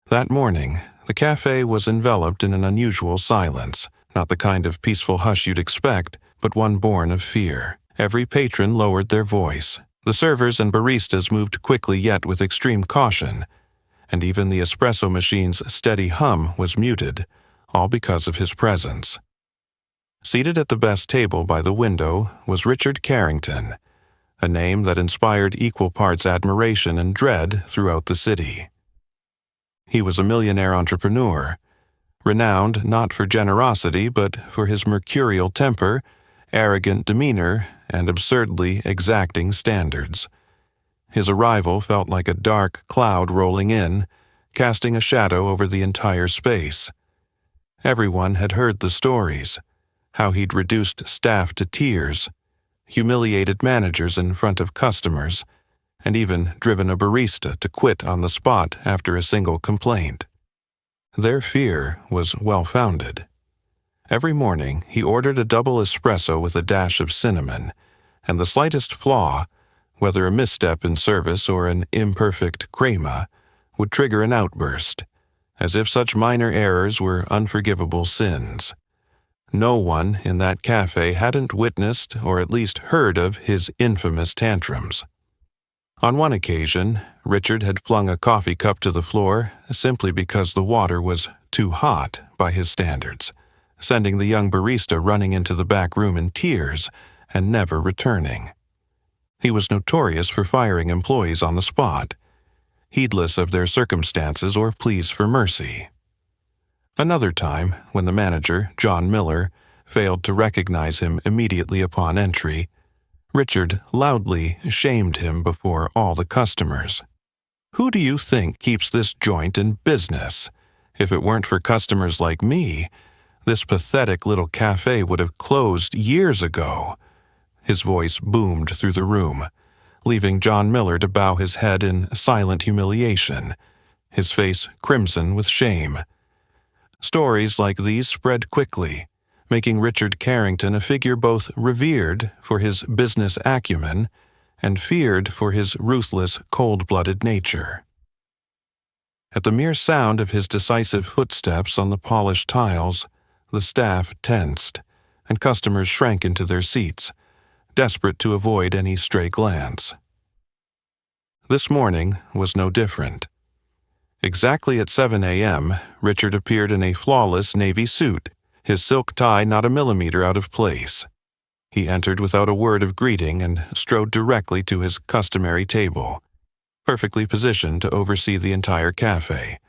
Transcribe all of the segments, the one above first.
That morning, the cafe was enveloped in an unusual silence, not the kind of peaceful hush you'd expect, but one born of fear. Every patron lowered their voice. The servers and baristas moved quickly yet with extreme caution, and even the espresso machine's steady hum was muted, all because of his presence. Seated at the best table by the window was Richard Carrington, a name that inspired equal parts admiration and dread throughout the city. He was a millionaire entrepreneur, renowned not for generosity but for his mercurial temper, arrogant demeanor, and absurdly exacting standards. His arrival felt like a dark cloud rolling in, casting a shadow over the entire space. Everyone had heard the stories, how he'd reduced staff to tears, humiliated managers in front of customers, and even driven a barista to quit on the spot after a single complaint. Their fear was well-founded. Every morning, he ordered a double espresso with a dash of cinnamon, and the slightest flaw, whether a misstep in service or an imperfect crema, would trigger an outburst, as if such minor errors were unforgivable sins. No one in that cafe hadn't witnessed or at least heard of his infamous tantrums. On one occasion, Richard had flung a coffee cup to the floor simply because the water was too hot by his standards, sending the young barista running into the back room in tears and never returning. He was notorious for firing employees on the spot, heedless of their circumstances or pleas for mercy. Another time, when the manager, John Miller, failed to recognize him immediately upon entry, Richard loudly shamed him before all the customers. "Who do you think keeps this joint in business? If it weren't for customers like me, this pathetic little cafe would have closed years ago." His voice boomed through the room, leaving John Miller to bow his head in silent humiliation, his face crimson with shame. Stories like these spread quickly, making Richard Carrington a figure both revered for his business acumen and feared for his ruthless, cold-blooded nature. At the mere sound of his decisive footsteps on the polished tiles, the staff tensed, and customers shrank into their seats, desperate to avoid any stray glance. This morning was no different. Exactly at 7 a.m., Richard appeared in a flawless navy suit, his silk tie not a millimeter out of place. He entered without a word of greeting and strode directly to his customary table, perfectly positioned to oversee the entire cafe.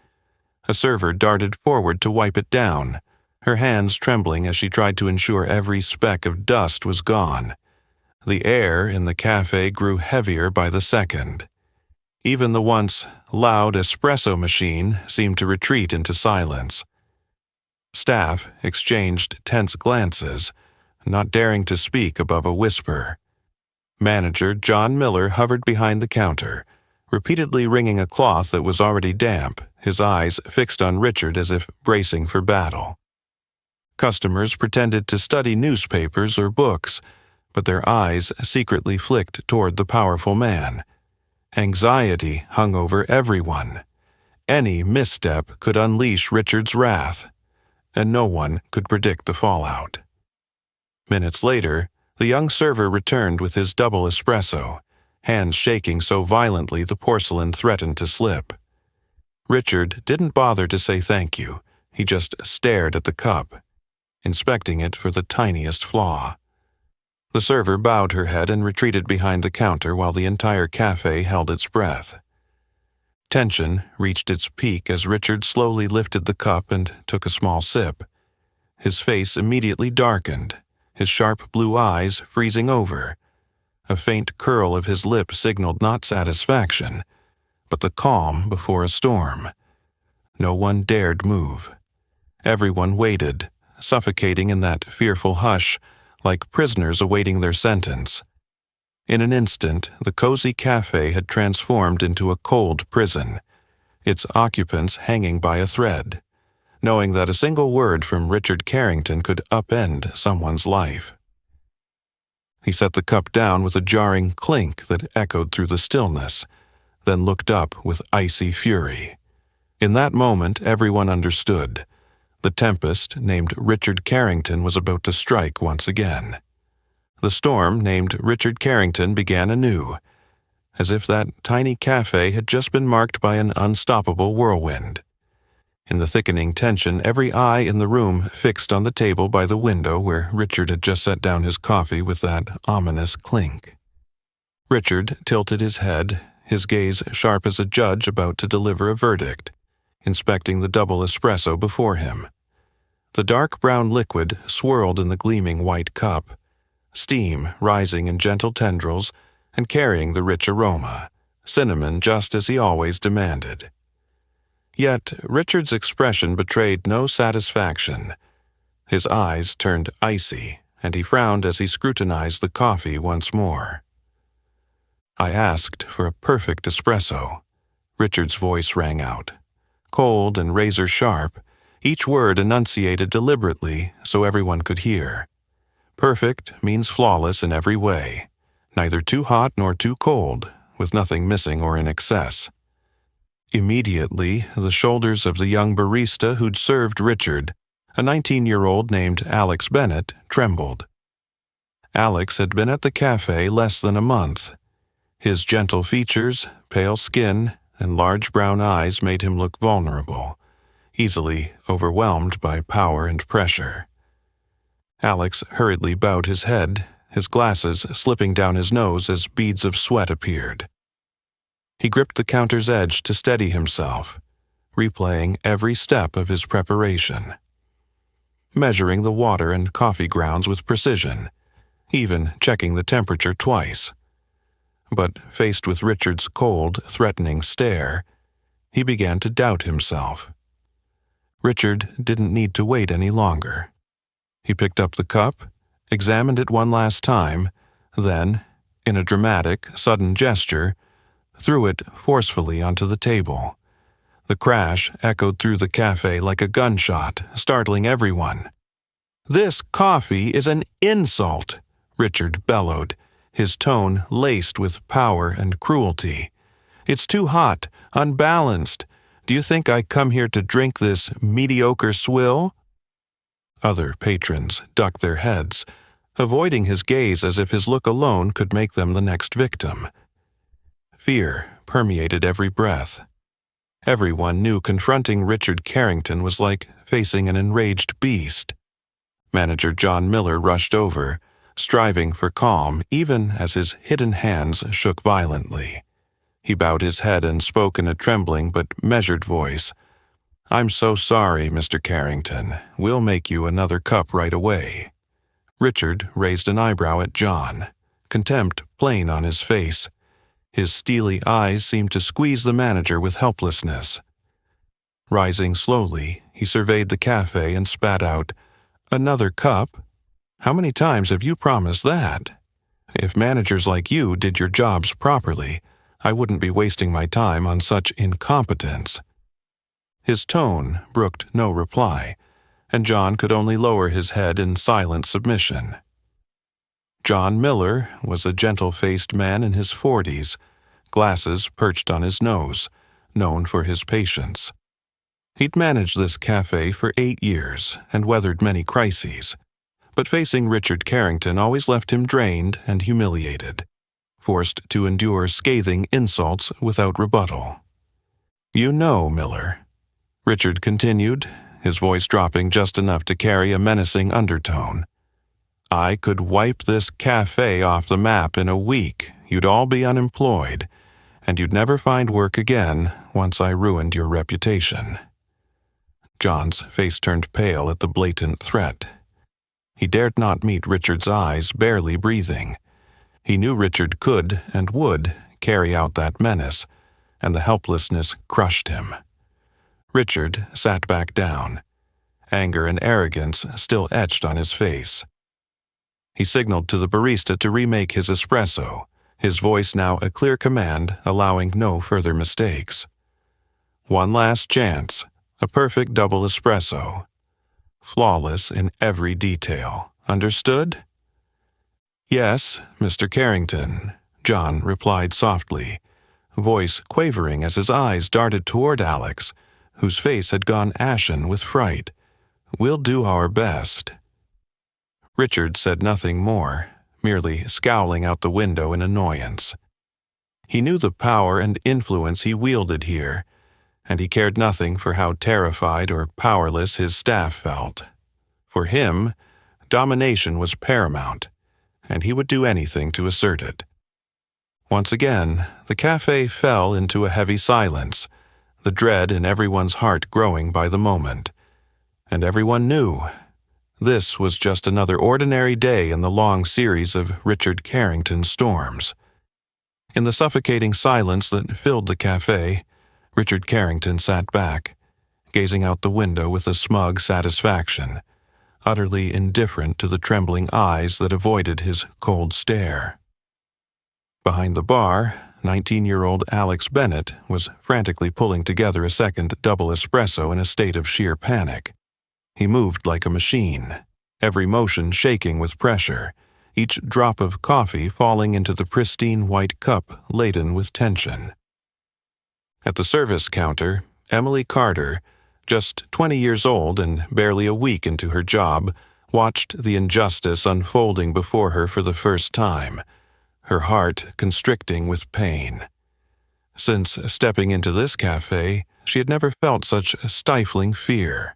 A server darted forward to wipe it down, her hands trembling as she tried to ensure every speck of dust was gone. The air in the cafe grew heavier by the second. Even the once loud espresso machine seemed to retreat into silence. Staff exchanged tense glances, not daring to speak above a whisper. Manager John Miller hovered behind the counter, repeatedly wringing a cloth that was already damp, his eyes fixed on Richard as if bracing for battle. Customers pretended to study newspapers or books, but their eyes secretly flicked toward the powerful man. Anxiety hung over everyone. Any misstep could unleash Richard's wrath, and no one could predict the fallout. Minutes later, the young server returned with his double espresso, hands shaking so violently the porcelain threatened to slip. Richard didn't bother to say thank you. He just stared at the cup, inspecting it for the tiniest flaw. The server bowed her head and retreated behind the counter while the entire cafe held its breath. Tension reached its peak as Richard slowly lifted the cup and took a small sip. His face immediately darkened, his sharp blue eyes freezing over. A faint curl of his lip signaled not satisfaction, but the calm before a storm. No one dared move. Everyone waited, suffocating in that fearful hush, like prisoners awaiting their sentence. In an instant, the cozy cafe had transformed into a cold prison, its occupants hanging by a thread, knowing that a single word from Richard Carrington could upend someone's life. He set the cup down with a jarring clink that echoed through the stillness, then looked up with icy fury. In that moment, everyone understood. The tempest, named Richard Carrington, was about to strike once again. The storm, named Richard Carrington, began anew, as if that tiny cafe had just been marked by an unstoppable whirlwind. In the thickening tension, every eye in the room fixed on the table by the window where Richard had just set down his coffee with that ominous clink. Richard tilted his head, his gaze sharp as a judge about to deliver a verdict, inspecting the double espresso before him. The dark brown liquid swirled in the gleaming white cup, steam rising in gentle tendrils and carrying the rich aroma, cinnamon just as he always demanded. Yet Richard's expression betrayed no satisfaction. His eyes turned icy, and he frowned as he scrutinized the coffee once more. "I asked for a perfect espresso," Richard's voice rang out. Cold and razor-sharp, each word enunciated deliberately so everyone could hear. Perfect means flawless in every way, neither too hot nor too cold, with nothing missing or in excess. Immediately, the shoulders of the young barista who'd served Richard, a 19-year-old named Alex Bennett, trembled. Alex had been at the cafe less than a month. His gentle features, pale skin, and large brown eyes made him look vulnerable, easily overwhelmed by power and pressure. Alex hurriedly bowed his head, his glasses slipping down his nose as beads of sweat appeared. He gripped the counter's edge to steady himself, replaying every step of his preparation, measuring the water and coffee grounds with precision, even checking the temperature twice. But faced with Richard's cold, threatening stare, he began to doubt himself. Richard didn't need to wait any longer. He picked up the cup, examined it one last time, then, in a dramatic, sudden gesture, threw it forcefully onto the table. The crash echoed through the cafe like a gunshot, startling everyone. "This coffee is an insult," Richard bellowed, his tone laced with power and cruelty. "It's too hot, unbalanced. Do you think I come here to drink this mediocre swill?" Other patrons ducked their heads, avoiding his gaze as if his look alone could make them the next victim. Fear permeated every breath. Everyone knew confronting Richard Carrington was like facing an enraged beast. Manager John Miller rushed over, striving for calm even as his hidden hands shook violently. He bowed his head and spoke in a trembling but measured voice. "I'm so sorry, Mr. Carrington. We'll make you another cup right away." Richard raised an eyebrow at John, contempt plain on his face. His steely eyes seemed to squeeze the manager with helplessness. Rising slowly, he surveyed the cafe and spat out, "Another cup? How many times have you promised that? If managers like you did your jobs properly, I wouldn't be wasting my time on such incompetence." His tone brooked no reply, and John could only lower his head in silent submission. John Miller was a gentle-faced man in his 40s, glasses perched on his nose, known for his patience. He'd managed this cafe for 8 years and weathered many crises, but facing Richard Carrington always left him drained and humiliated, forced to endure scathing insults without rebuttal. "You know, Miller," Richard continued, his voice dropping just enough to carry a menacing undertone, "I could wipe this cafe off the map in a week. You'd all be unemployed, and you'd never find work again once I ruined your reputation." John's face turned pale at the blatant threat. He dared not meet Richard's eyes, barely breathing. He knew Richard could and would carry out that menace, and the helplessness crushed him. Richard sat back down, anger and arrogance still etched on his face. He signaled to the barista to remake his espresso, his voice now a clear command, allowing no further mistakes. One last chance, a perfect double espresso. Flawless in every detail. Understood? "Yes, Mr. Carrington," John replied softly, voice quavering as his eyes darted toward Alex, whose face had gone ashen with fright. "We'll do our best." Richard said nothing more, merely scowling out the window in annoyance. He knew the power and influence he wielded here, and he cared nothing for how terrified or powerless his staff felt. For him, domination was paramount, and he would do anything to assert it. Once again, the cafe fell into a heavy silence, the dread in everyone's heart growing by the moment. And everyone knew this was just another ordinary day in the long series of Richard Carrington storms. In the suffocating silence that filled the cafe, Richard Carrington sat back, gazing out the window with a smug satisfaction, utterly indifferent to the trembling eyes that avoided his cold stare. Behind the bar, 19-year-old Alex Bennett was frantically pulling together a second double espresso in a state of sheer panic. He moved like a machine, every motion shaking with pressure, each drop of coffee falling into the pristine white cup laden with tension. At the service counter, Emily Carter, just 20 years old and barely a week into her job, watched the injustice unfolding before her for the first time, her heart constricting with pain. Since stepping into this cafe, she had never felt such stifling fear.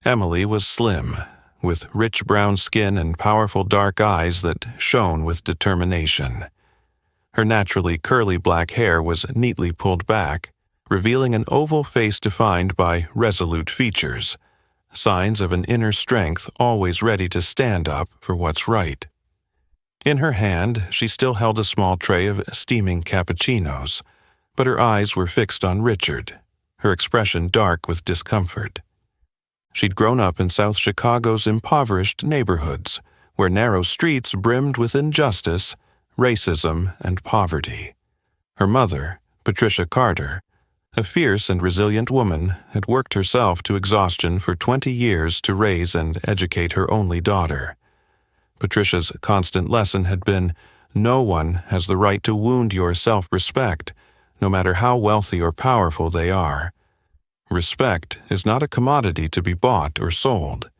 Emily was slim, with rich brown skin and powerful dark eyes that shone with determination. Her naturally curly black hair was neatly pulled back, revealing an oval face defined by resolute features, signs of an inner strength always ready to stand up for what's right. In her hand, she still held a small tray of steaming cappuccinos, but her eyes were fixed on Richard, her expression dark with discomfort. She'd grown up in South Chicago's impoverished neighborhoods, where narrow streets brimmed with injustice, racism, and poverty. Her mother, Patricia Carter, a fierce and resilient woman, had worked herself to exhaustion for 20 years to raise and educate her only daughter. Patricia's constant lesson had been, no one has the right to wound your self-respect, no matter how wealthy or powerful they are. Respect is not a commodity to be bought or sold.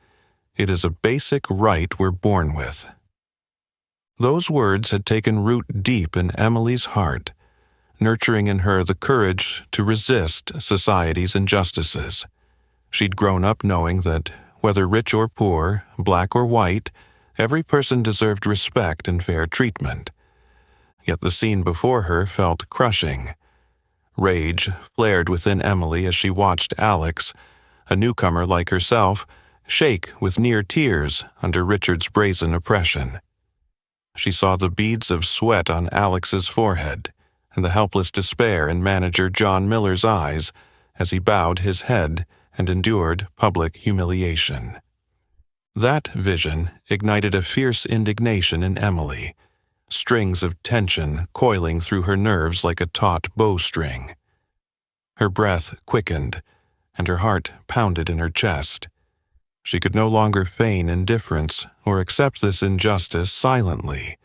It is a basic right we're born with. Those words had taken root deep in Emily's heart, nurturing in her the courage to resist society's injustices. She'd grown up knowing that, whether rich or poor, black or white, every person deserved respect and fair treatment. Yet the scene before her felt crushing. Rage flared within Emily as she watched Alex, a newcomer like herself, shake with near tears under Richard's brazen oppression. She saw the beads of sweat on Alex's forehead and the helpless despair in manager John Miller's eyes as he bowed his head and endured public humiliation. That vision ignited a fierce indignation in Emily, strings of tension coiling through her nerves like a taut bowstring. Her breath quickened, and her heart pounded in her chest. She could no longer feign indifference or accept this injustice silently.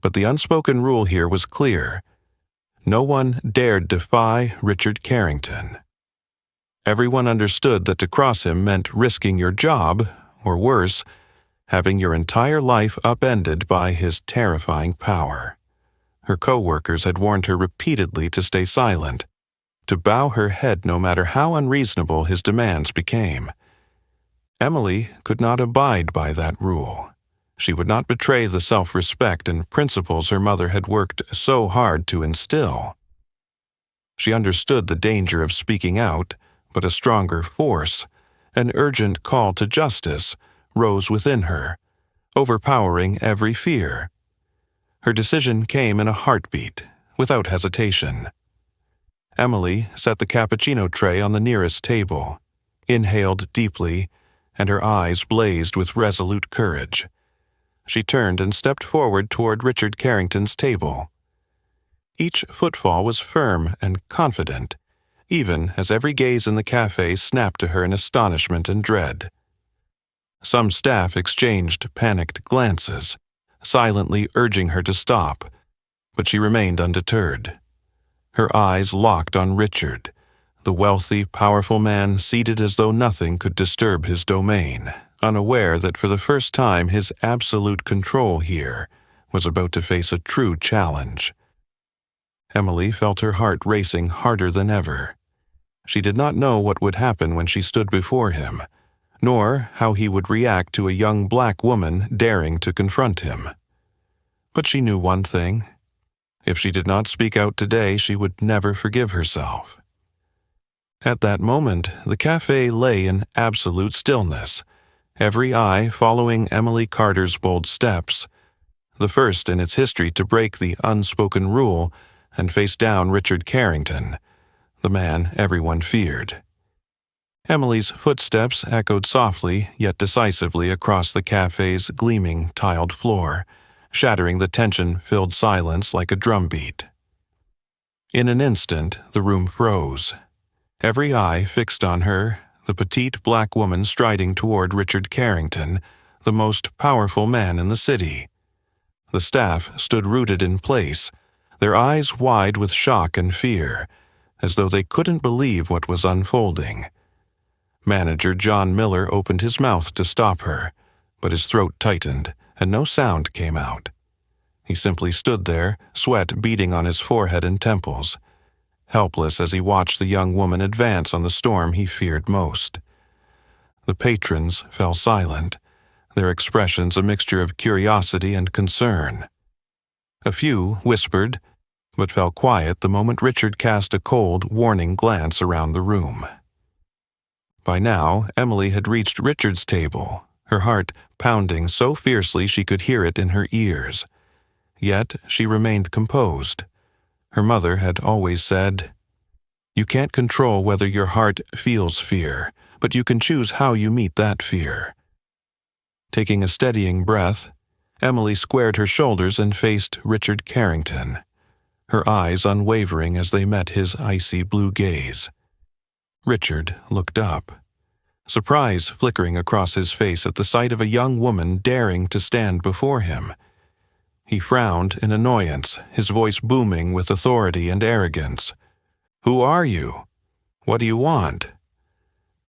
But the unspoken rule here was clear. No one dared defy Richard Carrington. Everyone understood that to cross him meant risking your job, or worse, having your entire life upended by his terrifying power. Her co-workers had warned her repeatedly to stay silent, to bow her head no matter how unreasonable his demands became. Emily could not abide by that rule. She would not betray the self-respect and principles her mother had worked so hard to instill. She understood the danger of speaking out, but a stronger force, an urgent call to justice, rose within her, overpowering every fear. Her decision came in a heartbeat, without hesitation. Emily set the cappuccino tray on the nearest table, inhaled deeply, and her eyes blazed with resolute courage. She turned and stepped forward toward Richard Carrington's table. Each footfall was firm and confident, even as every gaze in the cafe snapped to her in astonishment and dread. Some staff exchanged panicked glances, silently urging her to stop, but she remained undeterred. Her eyes locked on Richard, the wealthy, powerful man seated as though nothing could disturb his domain, unaware that for the first time his absolute control here was about to face a true challenge. Emily felt her heart racing harder than ever. She did not know what would happen when she stood before him, nor how he would react to a young black woman daring to confront him. But she knew one thing. If she did not speak out today, she would never forgive herself. At that moment, the cafe lay in absolute stillness, every eye following Emily Carter's bold steps, the first in its history to break the unspoken rule and face down Richard Carrington, the man everyone feared. Emily's footsteps echoed softly yet decisively across the cafe's gleaming tiled floor, shattering the tension-filled silence like a drumbeat. In an instant, the room froze. Every eye fixed on her, the petite black woman striding toward Richard Carrington, the most powerful man in the city. The staff stood rooted in place, their eyes wide with shock and fear, as though they couldn't believe what was unfolding. Manager John Miller opened his mouth to stop her, but his throat tightened, and no sound came out. He simply stood there, sweat beading on his forehead and temples, helpless as he watched the young woman advance on the storm he feared most. The patrons fell silent, their expressions a mixture of curiosity and concern. A few whispered, but fell quiet the moment Richard cast a cold, warning glance around the room. By now, Emily had reached Richard's table, her heart pounding so fiercely she could hear it in her ears. Yet she remained composed. Her mother had always said, "You can't control whether your heart feels fear, but you can choose how you meet that fear." Taking a steadying breath, Emily squared her shoulders and faced Richard Carrington, her eyes unwavering as they met his icy blue gaze. Richard looked up, surprise flickering across his face at the sight of a young woman daring to stand before him. He frowned in annoyance, his voice booming with authority and arrogance. "Who are you? What do you want?"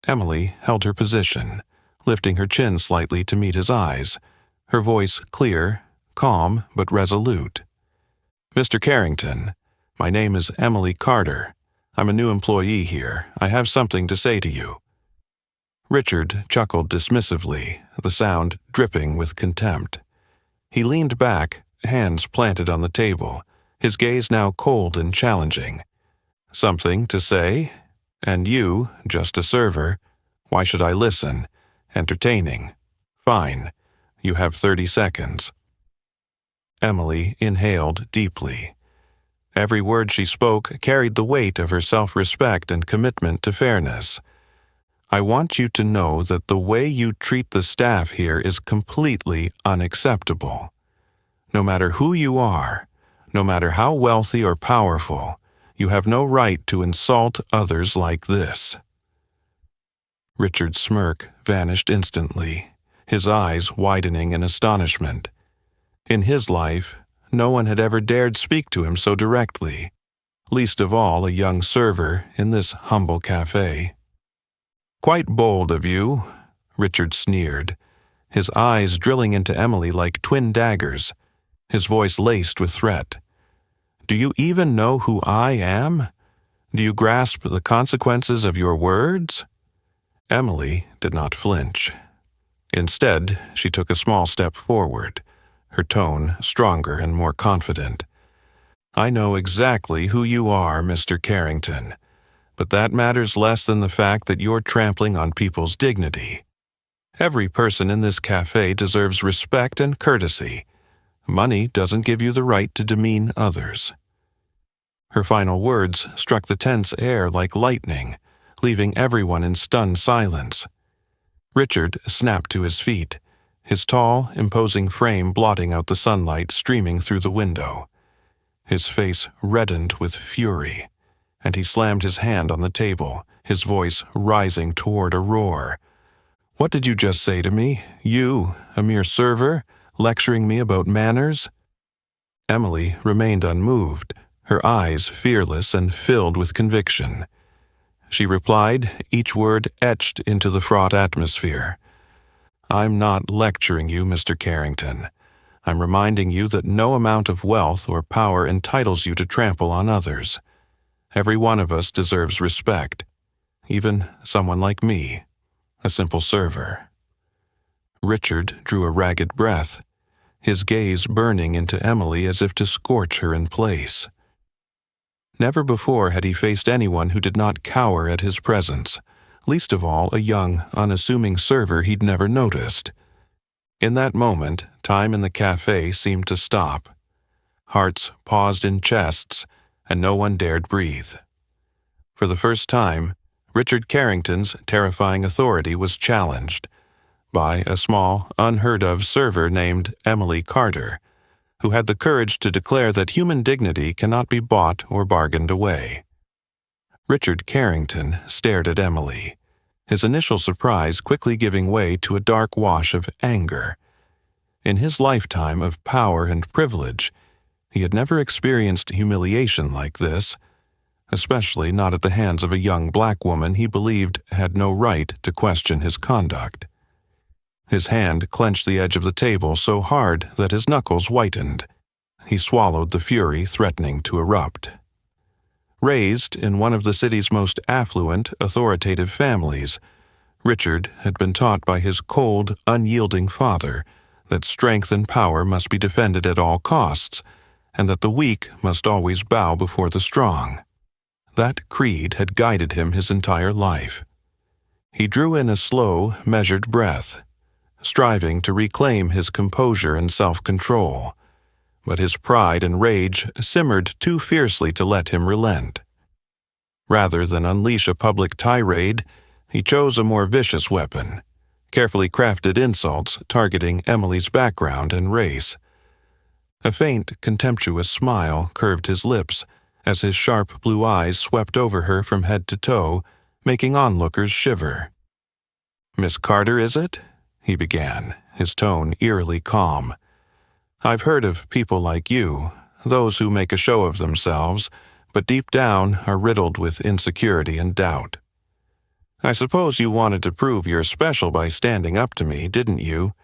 Emily held her position, lifting her chin slightly to meet his eyes, her voice clear, calm, but resolute. "Mr. Carrington, my name is Emily Carter. I'm a new employee here. I have something to say to you." Richard chuckled dismissively, the sound dripping with contempt. He leaned back, hands planted on the table, his gaze now cold and challenging. "Something to say? And you, just a server. Why should I listen? Entertaining. Fine. You have 30 seconds. Emily inhaled deeply. Every word she spoke carried the weight of her self-respect and commitment to fairness. "I want you to know that the way you treat the staff here is completely unacceptable. No matter who you are, no matter how wealthy or powerful, you have no right to insult others like this." Richard's smirk vanished instantly, his eyes widening in astonishment. In his life, no one had ever dared speak to him so directly, least of all a young server in this humble cafe. "Quite bold of you," Richard sneered, his eyes drilling into Emily like twin daggers, his voice laced with threat. "Do you even know who I am? Do you grasp the consequences of your words?" Emily did not flinch. Instead, she took a small step forward, her tone stronger and more confident. "I know exactly who you are, Mr. Carrington, but that matters less than the fact that you're trampling on people's dignity. Every person in this cafe deserves respect and courtesy. Money doesn't give you the right to demean others." Her final words struck the tense air like lightning, leaving everyone in stunned silence. Richard snapped to his feet, his tall, imposing frame blotting out the sunlight streaming through the window. His face reddened with fury, and he slammed his hand on the table, his voice rising toward a roar. "What did you just say to me? You, a mere server, lecturing me about manners?" Emily remained unmoved, her eyes fearless and filled with conviction. she replied, each word etched into the fraught atmosphere. "I'm not lecturing you, Mr. Carrington. I'm reminding you that no amount of wealth or power entitles you to trample on others. Every one of us deserves respect, even someone like me, a simple server." Richard drew a ragged breath, his gaze burning into Emily as if to scorch her in place. Never before had he faced anyone who did not cower at his presence, least of all a young, unassuming server he'd never noticed. In that moment, time in the cafe seemed to stop. Hearts paused in chests, and no one dared breathe. For the first time, Richard Carrington's terrifying authority was challenged by a small, unheard-of server named Emily Carter, who had the courage to declare that human dignity cannot be bought or bargained away. Richard Carrington stared at Emily, his initial surprise quickly giving way to a dark wash of anger. In his lifetime of power and privilege, he had never experienced humiliation like this, especially not at the hands of a young black woman he believed had no right to question his conduct. His hand clenched the edge of the table so hard that his knuckles whitened. He swallowed the fury threatening to erupt. Raised in one of the city's most affluent, authoritative families, Richard had been taught by his cold, unyielding father that strength and power must be defended at all costs, and that the weak must always bow before the strong. That creed had guided him his entire life. He drew in a slow, measured breath, striving to reclaim his composure and self-control, but his pride and rage simmered too fiercely to let him relent. Rather than unleash a public tirade, he chose a more vicious weapon, carefully crafted insults targeting Emily's background and race. A faint, contemptuous smile curved his lips as his sharp blue eyes swept over her from head to toe, making onlookers shiver. "Miss Carter, is it?" he began, his tone eerily calm. "I've heard of people like you, those who make a show of themselves, but deep down are riddled with insecurity and doubt. I suppose you wanted to prove you're special by standing up to me, didn't you?"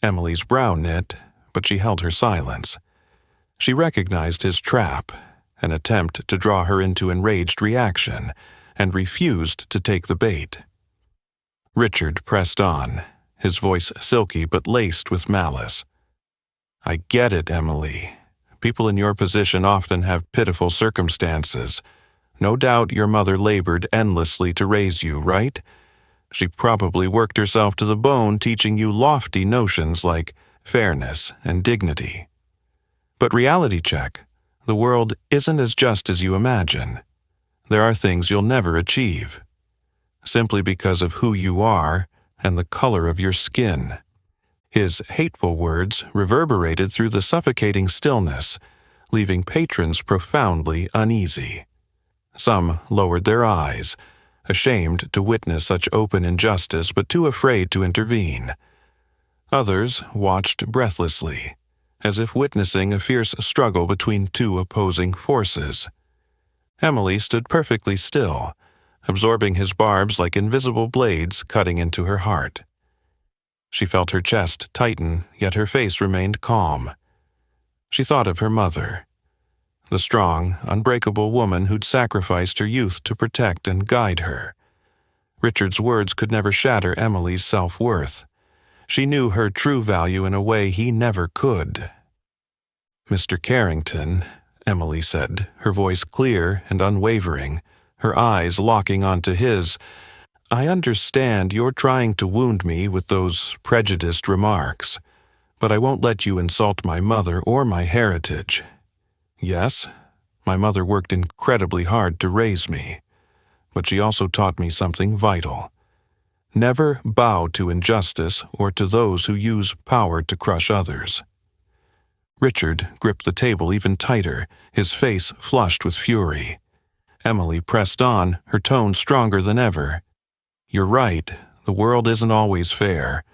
Emily's brow knit, but she held her silence. She recognized his trap, an attempt to draw her into enraged reaction, and refused to take the bait. Richard pressed on, his voice silky but laced with malice. "I get it, Emily. People in your position often have pitiful circumstances. No doubt your mother labored endlessly to raise you, right? She probably worked herself to the bone teaching you lofty notions like fairness and dignity. But reality check, the world isn't as just as you imagine. There are things you'll never achieve, simply because of who you are and the color of your skin." His hateful words reverberated through the suffocating stillness, leaving patrons profoundly uneasy. Some lowered their eyes, ashamed to witness such open injustice but too afraid to intervene. Others watched breathlessly, as if witnessing a fierce struggle between two opposing forces. Emily stood perfectly still, absorbing his barbs like invisible blades cutting into her heart. She felt her chest tighten, yet her face remained calm. She thought of her mother, the strong, unbreakable woman who'd sacrificed her youth to protect and guide her. Richard's words could never shatter Emily's self-worth. She knew her true value in a way he never could. "Mr. Carrington," Emily said, her voice clear and unwavering, her eyes locking onto his, "I understand you're trying to wound me with those prejudiced remarks, but I won't let you insult my mother or my heritage. Yes, my mother worked incredibly hard to raise me, but she also taught me something vital. Never bow to injustice or to those who use power to crush others." Richard gripped the table even tighter, his face flushed with fury. Emily pressed on, her tone stronger than ever. "You're right, the world isn't always fair,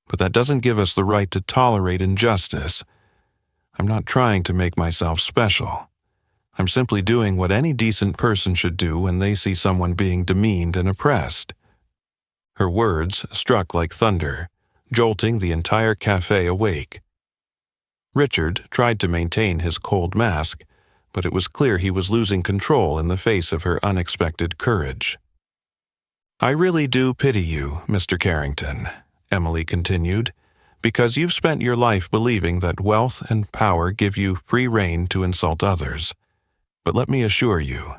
but that doesn't give us the right to tolerate injustice. I'm not trying to make myself special. I'm simply doing what any decent person should do when they see someone being demeaned and oppressed." Her words struck like thunder, jolting the entire cafe awake. Richard tried to maintain his cold mask, but it was clear he was losing control in the face of her unexpected courage. "I really do pity you, Mr. Carrington," Emily continued, "because you've spent your life believing that wealth and power give you free rein to insult others. But let me assure you,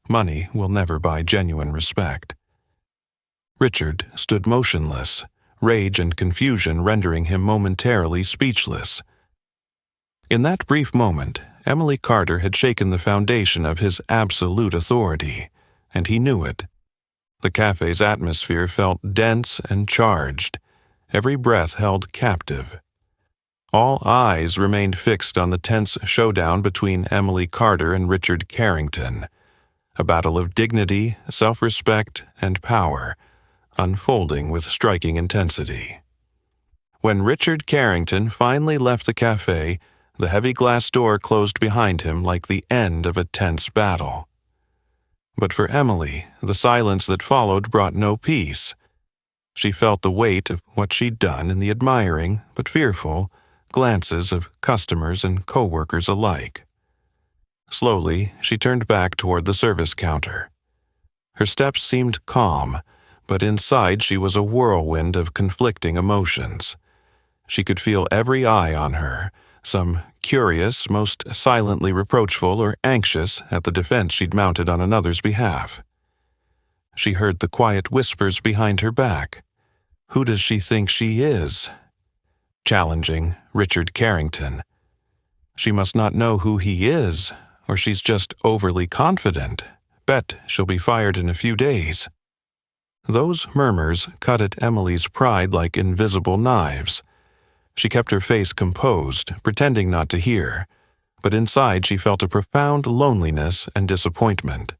money will never buy genuine respect." Richard stood motionless, rage and confusion rendering him momentarily speechless. In that brief moment, Emily Carter had shaken the foundation of his absolute authority, and he knew it. The cafe's atmosphere felt dense and charged, every breath held captive. All eyes remained fixed on the tense showdown between Emily Carter and Richard Carrington, a battle of dignity, self-respect, and power, unfolding with striking intensity. When Richard Carrington finally left the cafe, the heavy glass door closed behind him like the end of a tense battle. But for Emily, the silence that followed brought no peace. She felt the weight of what she'd done in the admiring, but fearful, glances of customers and co-workers alike. Slowly, she turned back toward the service counter. Her steps seemed calm, but inside she was a whirlwind of conflicting emotions. She could feel every eye on her, some curious, most silently reproachful or anxious at the defense she'd mounted on another's behalf. She heard the quiet whispers behind her back. Who does she think she is? Challenging Richard Carrington. She must not know who he is, or she's just overly confident. Bet she'll be fired in a few days. Those murmurs cut at Emily's pride like invisible knives. She kept her face composed, pretending not to hear, but inside she felt a profound loneliness and disappointment.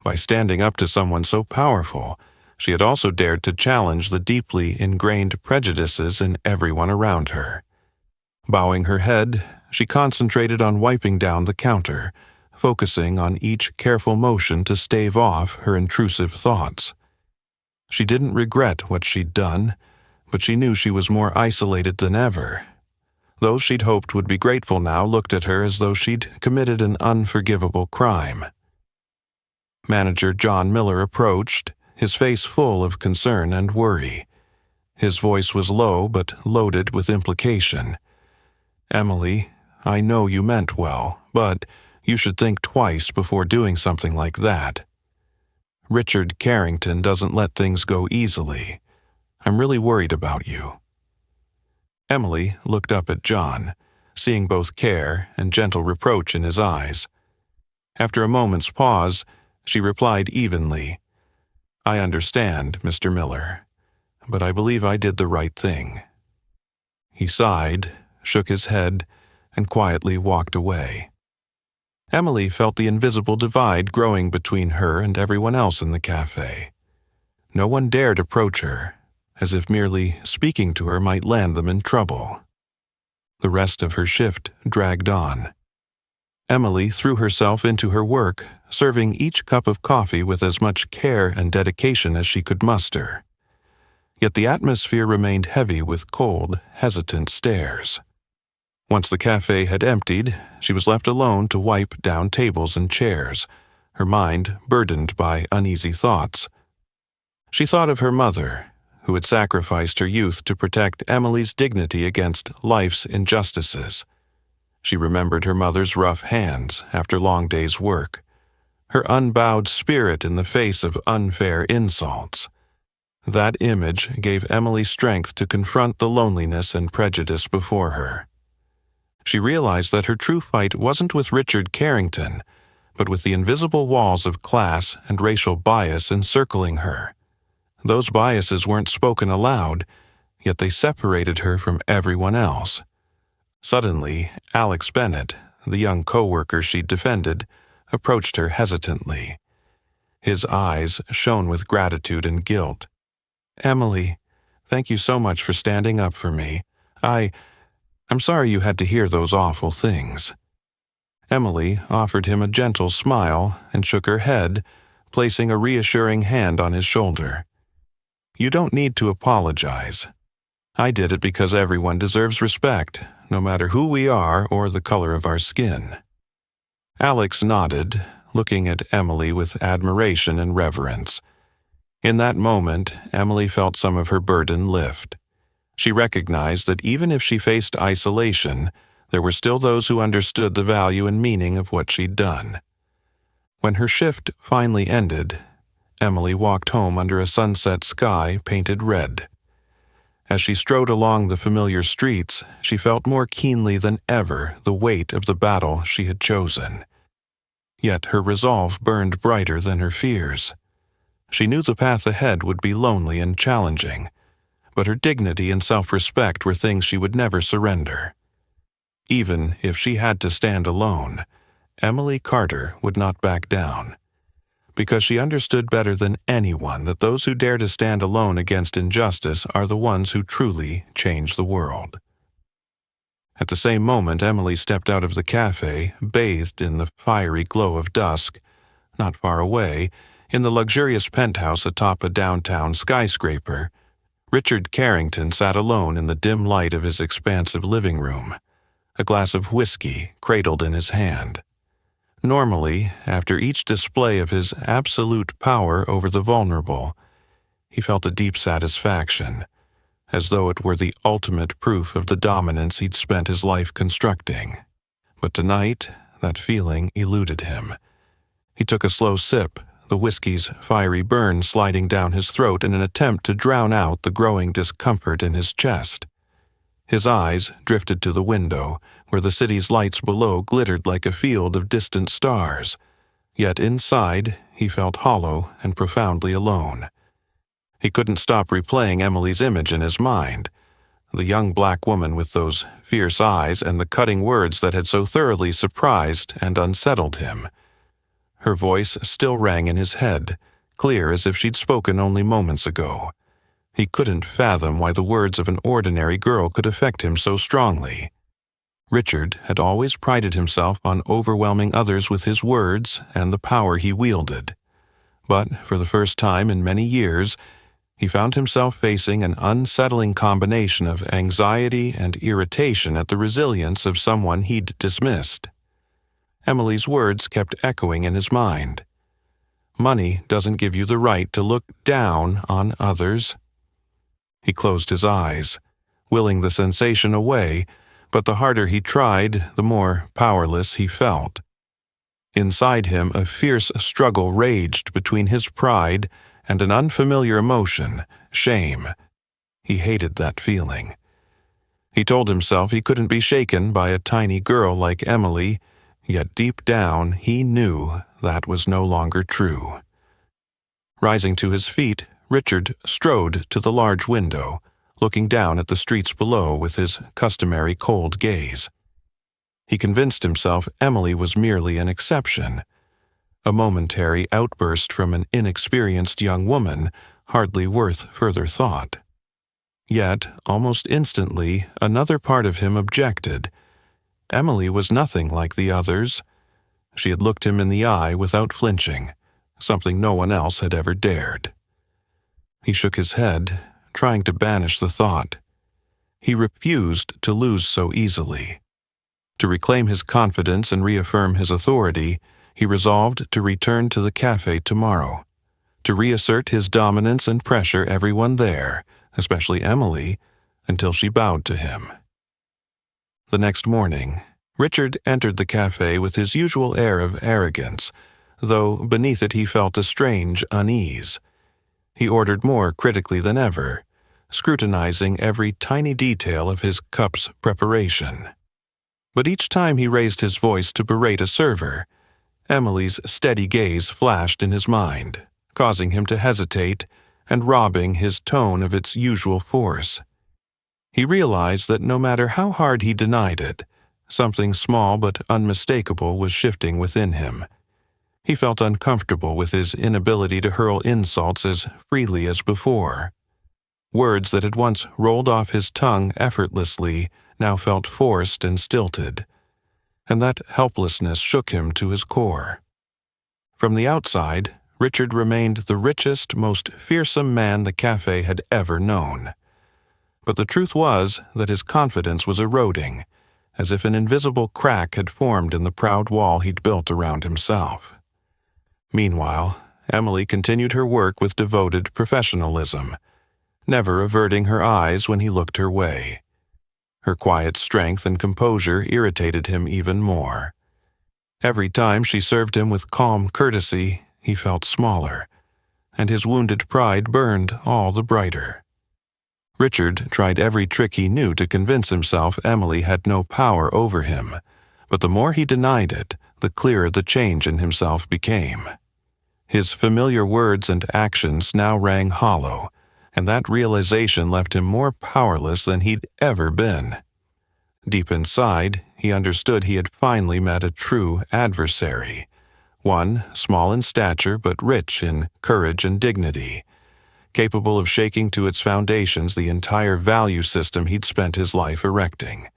By standing up to someone so powerful, she had also dared to challenge the deeply ingrained prejudices in everyone around her. Bowing her head, she concentrated on wiping down the counter, focusing on each careful motion to stave off her intrusive thoughts. She didn't regret what she'd done, but she knew she was more isolated than ever. Those she'd hoped would be grateful now looked at her as though she'd committed an unforgivable crime. Manager John Miller approached, his face full of concern and worry. His voice was low but loaded with implication. "Emily, I know you meant well, but you should think twice before doing something like that. Richard Carrington doesn't let things go easily. I'm really worried about you." Emily looked up at John, seeing both care and gentle reproach in his eyes. After a moment's pause, she replied evenly, "I understand, Mr. Miller, but I believe I did the right thing." He sighed, shook his head, and quietly walked away. Emily felt the invisible divide growing between her and everyone else in the cafe. No one dared approach her, as if merely speaking to her might land them in trouble. The rest of her shift dragged on. Emily threw herself into her work, serving each cup of coffee with as much care and dedication as she could muster. Yet the atmosphere remained heavy with cold, hesitant stares. Once the cafe had emptied, she was left alone to wipe down tables and chairs, her mind burdened by uneasy thoughts. She thought of her mother, who had sacrificed her youth to protect Emily's dignity against life's injustices. She remembered her mother's rough hands after long days' work, her unbowed spirit in the face of unfair insults. That image gave Emily strength to confront the loneliness and prejudice before her. She realized that her true fight wasn't with Richard Carrington, but with the invisible walls of class and racial bias encircling her. Those biases weren't spoken aloud, yet they separated her from everyone else. Suddenly, Alex Bennett, the young co-worker she'd defended, approached her hesitantly. His eyes shone with gratitude and guilt. "Emily, thank you so much for standing up for me. I'm sorry you had to hear those awful things." Emily offered him a gentle smile and shook her head, placing a reassuring hand on his shoulder. "You don't need to apologize. I did it because everyone deserves respect, no matter who we are or the color of our skin." Alex nodded, looking at Emily with admiration and reverence. In that moment, Emily felt some of her burden lift. She recognized that even if she faced isolation, there were still those who understood the value and meaning of what she'd done. When her shift finally ended, Emily walked home under a sunset sky painted red. As she strode along the familiar streets, she felt more keenly than ever the weight of the battle she had chosen. Yet her resolve burned brighter than her fears. She knew the path ahead would be lonely and challenging, but her dignity and self-respect were things she would never surrender. Even if she had to stand alone, Emily Carter would not back down, because she understood better than anyone that those who dare to stand alone against injustice are the ones who truly change the world. At the same moment, Emily stepped out of the cafe, bathed in the fiery glow of dusk. Not far away, in the luxurious penthouse atop a downtown skyscraper, Richard Carrington sat alone in the dim light of his expansive living room, a glass of whiskey cradled in his hand. Normally, after each display of his absolute power over the vulnerable, he felt a deep satisfaction, as though it were the ultimate proof of the dominance he'd spent his life constructing. But tonight, that feeling eluded him. He took a slow sip, the whiskey's fiery burn sliding down his throat in an attempt to drown out the growing discomfort in his chest. His eyes drifted to the window, where the city's lights below glittered like a field of distant stars. Yet inside, he felt hollow and profoundly alone. He couldn't stop replaying Emily's image in his mind, the young black woman with those fierce eyes and the cutting words that had so thoroughly surprised and unsettled him. Her voice still rang in his head, clear as if she'd spoken only moments ago. He couldn't fathom why the words of an ordinary girl could affect him so strongly. Richard had always prided himself on overwhelming others with his words and the power he wielded. But for the first time in many years, he found himself facing an unsettling combination of anxiety and irritation at the resilience of someone he'd dismissed. Emily's words kept echoing in his mind. "Money doesn't give you the right to look down on others." He closed his eyes, willing the sensation away, but the harder he tried, the more powerless he felt. Inside him, a fierce struggle raged between his pride and an unfamiliar emotion, shame. He hated that feeling. He told himself he couldn't be shaken by a tiny girl like Emily, yet deep down he knew that was no longer true. Rising to his feet, Richard strode to the large window, looking down at the streets below with his customary cold gaze. He convinced himself Emily was merely an exception, a momentary outburst from an inexperienced young woman, hardly worth further thought. Yet, almost instantly, another part of him objected. Emily was nothing like the others. She had looked him in the eye without flinching, something no one else had ever dared. He shook his head, trying to banish the thought. He refused to lose so easily. To reclaim his confidence and reaffirm his authority, he resolved to return to the cafe tomorrow, to reassert his dominance and pressure everyone there, especially Emily, until she bowed to him. The next morning, Richard entered the cafe with his usual air of arrogance, though beneath it he felt a strange unease. He ordered more critically than ever, scrutinizing every tiny detail of his cup's preparation. But each time he raised his voice to berate a server, Emily's steady gaze flashed in his mind, causing him to hesitate and robbing his tone of its usual force. He realized that no matter how hard he denied it, something small but unmistakable was shifting within him. He felt uncomfortable with his inability to hurl insults as freely as before. Words that had once rolled off his tongue effortlessly now felt forced and stilted. and that helplessness shook him to his core. From the outside, Richard remained the richest, most fearsome man the cafe had ever known. But the truth was that his confidence was eroding, as if an invisible crack had formed in the proud wall he'd built around himself. Meanwhile, Emily continued her work with devoted professionalism, never averting her eyes when he looked her way. Her quiet strength and composure irritated him even more. Every time she served him with calm courtesy, he felt smaller, and his wounded pride burned all the brighter. Richard tried every trick he knew to convince himself Emily had no power over him, but the more he denied it, the clearer the change in himself became. His familiar words and actions now rang hollow, and that realization left him more powerless than he'd ever been. Deep inside, he understood he had finally met a true adversary, one small in stature but rich in courage and dignity, capable of shaking to its foundations the entire value system he'd spent his life erecting.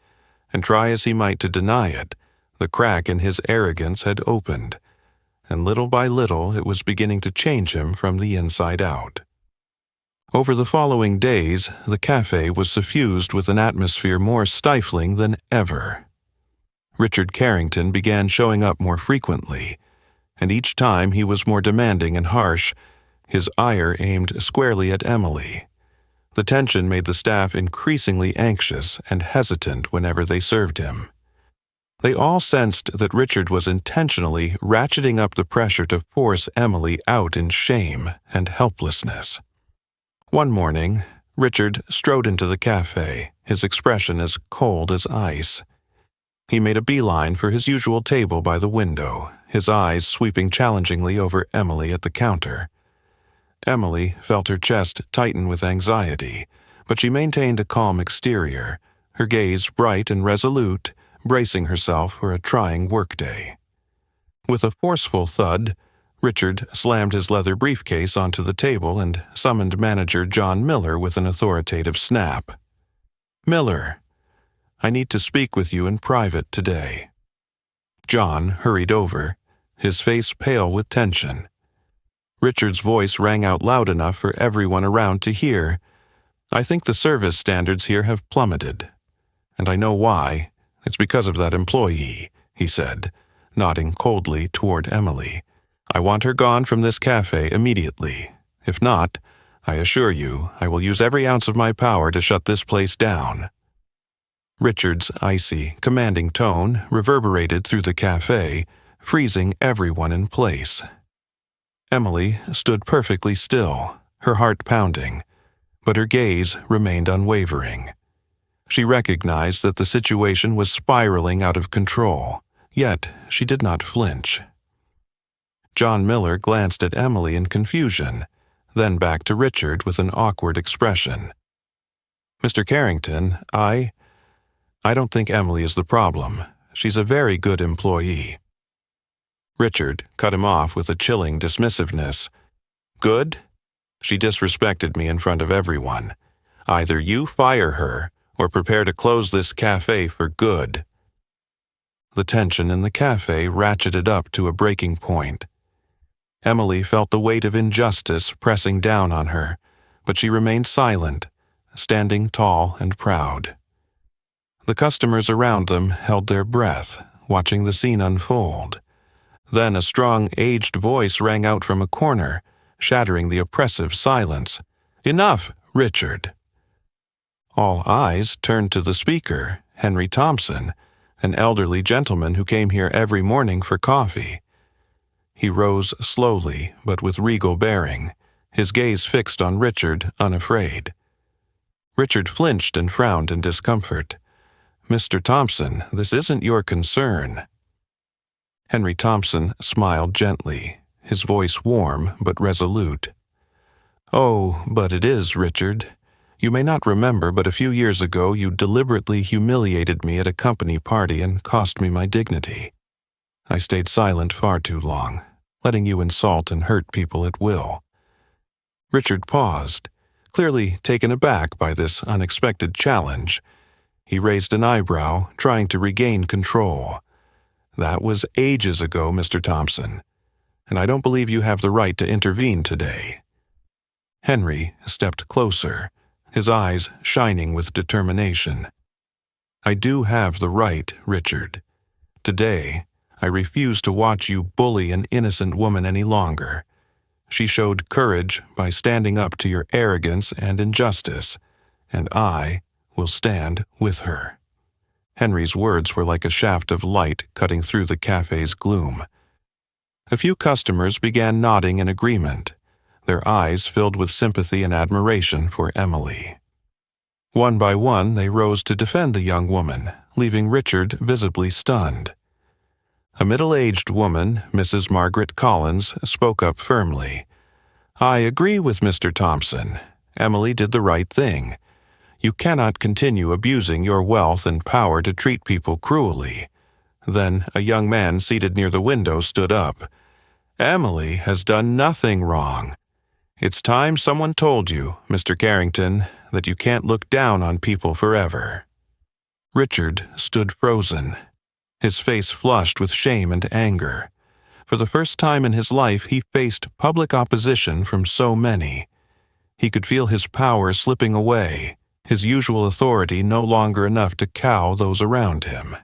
And try as he might to deny it, the crack in his arrogance had opened, and little by little it was beginning to change him from the inside out. Over the following days, the cafe was suffused with an atmosphere more stifling than ever. Richard Carrington began showing up more frequently, and each time he was more demanding and harsh, his ire aimed squarely at Emily. The tension made the staff increasingly anxious and hesitant whenever they served him. They all sensed that Richard was intentionally ratcheting up the pressure to force Emily out in shame and helplessness. One morning, Richard strode into the cafe, his expression as cold as ice. He made a beeline for his usual table by the window, his eyes sweeping challengingly over Emily at the counter. Emily felt her chest tighten with anxiety, but she maintained a calm exterior, her gaze bright and resolute, bracing herself for a trying workday. With a forceful thud, Richard slammed his leather briefcase onto the table and summoned manager John Miller with an authoritative snap. "Miller, I need to speak with you in private today." John hurried over, his face pale with tension. Richard's voice rang out loud enough for everyone around to hear. "I think the service standards here have plummeted. And I know why. It's because of that employee," he said, nodding coldly toward Emily. "I want her gone from this cafe immediately. If not, I assure you, I will use every ounce of my power to shut this place down." Richard's icy, commanding tone reverberated through the cafe, freezing everyone in place. Emily stood perfectly still, her heart pounding, but her gaze remained unwavering. She recognized that the situation was spiraling out of control, yet she did not flinch. John Miller glanced at Emily in confusion, then back to Richard with an awkward expression. "Mr. Carrington, I don't think Emily is the problem. She's a very good employee." Richard cut him off with a chilling dismissiveness. "Good? She disrespected me in front of everyone. Either you fire her, or prepare to close this cafe for good." The tension in the cafe ratcheted up to a breaking point. Emily felt the weight of injustice pressing down on her, but she remained silent, standing tall and proud. The customers around them held their breath, watching the scene unfold. Then a strong, aged voice rang out from a corner, shattering the oppressive silence. "Enough, Richard." All eyes turned to the speaker, Henry Thompson, an elderly gentleman who came here every morning for coffee. He rose slowly, but with regal bearing, his gaze fixed on Richard, unafraid. Richard flinched and frowned in discomfort. "Mr. Thompson, this isn't your concern." Henry Thompson smiled gently, his voice warm but resolute. "Oh, but it is, Richard. You may not remember, but a few years ago you deliberately humiliated me at a company party and cost me my dignity. I stayed silent far too long, letting you insult and hurt people at will." Richard paused, clearly taken aback by this unexpected challenge. He raised an eyebrow, trying to regain control. That was ages ago, Mr. Thompson, and I don't believe you have the right to intervene today." Henry stepped closer, his eyes shining with determination. "I do have the right, Richard. Today, I refuse to watch you bully an innocent woman any longer. She showed courage by standing up to your arrogance and injustice, and I will stand with her." Henry's words were like a shaft of light cutting through the cafe's gloom. A few customers began nodding in agreement, their eyes filled with sympathy and admiration for Emily. One by one, they rose to defend the young woman, leaving Richard visibly stunned. A middle-aged woman, Mrs. Margaret Collins, spoke up firmly. "I agree with Mr. Thompson. Emily did the right thing. You cannot continue abusing your wealth and power to treat people cruelly." Then a young man seated near the window stood up. "Emily has done nothing wrong. It's time someone told you, Mr. Carrington, that you can't look down on people forever." Richard stood frozen, his face flushed with shame and anger. For the first time in his life, he faced public opposition from so many. He could feel his power slipping away, his usual authority no longer enough to cow those around him.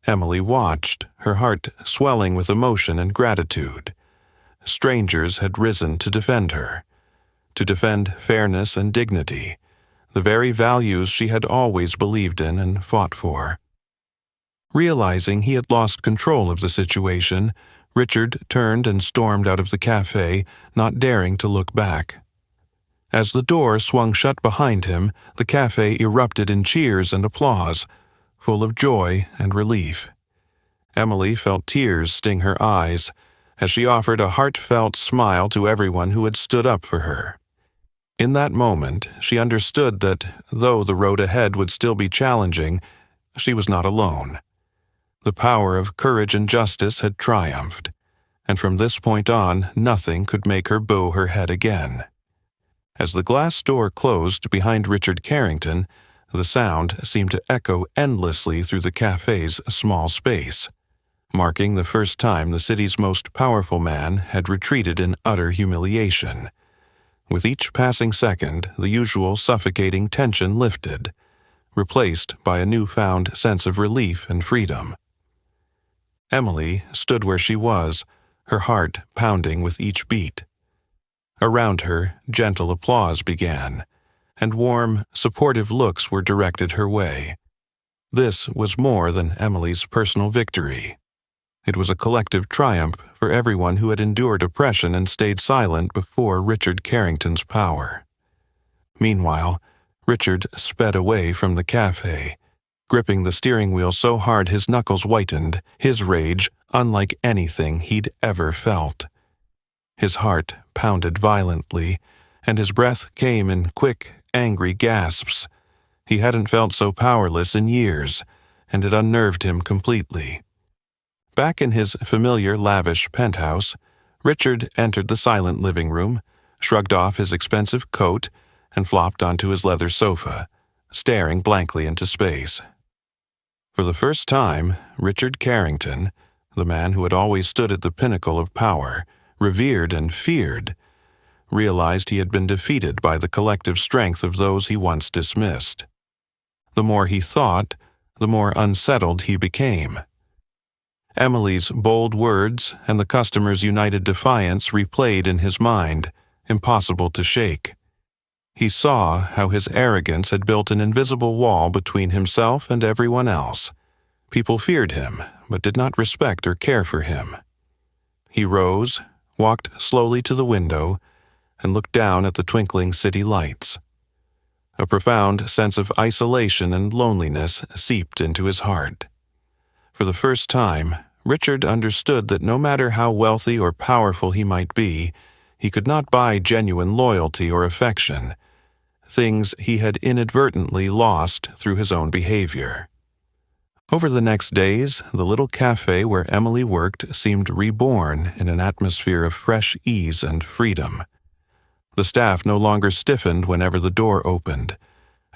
Emily watched, her heart swelling with emotion and gratitude. Strangers had risen to defend her, to defend fairness and dignity, the very values she had always believed in and fought for. Realizing he had lost control of the situation, Richard turned and stormed out of the cafe, not daring to look back. As the door swung shut behind him, the cafe erupted in cheers and applause, full of joy and relief. Emily felt tears sting her eyes as she offered a heartfelt smile to everyone who had stood up for her. In that moment, she understood that, though the road ahead would still be challenging, she was not alone. The power of courage and justice had triumphed, and from this point on, nothing could make her bow her head again. As the glass door closed behind Richard Carrington, the sound seemed to echo endlessly through the cafe's small space, marking the first time the city's most powerful man had retreated in utter humiliation. With each passing second, the usual suffocating tension lifted, replaced by a newfound sense of relief and freedom. Emily stood where she was, her heart pounding with each beat. Around her, gentle applause began, and warm, supportive looks were directed her way. This was more than Emily's personal victory. It was a collective triumph for everyone who had endured oppression and stayed silent before Richard Carrington's power. Meanwhile, Richard sped away from the cafe, gripping the steering wheel so hard his knuckles whitened, his rage unlike anything he'd ever felt. His heart pounded violently, and his breath came in quick, angry gasps. He hadn't felt so powerless in years, and it unnerved him completely. Back in his familiar, lavish penthouse, Richard entered the silent living room, shrugged off his expensive coat, and flopped onto his leather sofa, staring blankly into space. For the first time, Richard Carrington, the man who had always stood at the pinnacle of power, revered and feared, realized he had been defeated by the collective strength of those he once dismissed. The more he thought, the more unsettled he became. Emily's bold words and the customers' united defiance replayed in his mind, impossible to shake. He saw how his arrogance had built an invisible wall between himself and everyone else. People feared him, but did not respect or care for him. He rose, walked slowly to the window, and looked down at the twinkling city lights. A profound sense of isolation and loneliness seeped into his heart. For the first time, Richard understood that no matter how wealthy or powerful he might be, he could not buy genuine loyalty or affection, things he had inadvertently lost through his own behavior. Over the next days, the little cafe where Emily worked seemed reborn in an atmosphere of fresh ease and freedom. The staff no longer stiffened whenever the door opened,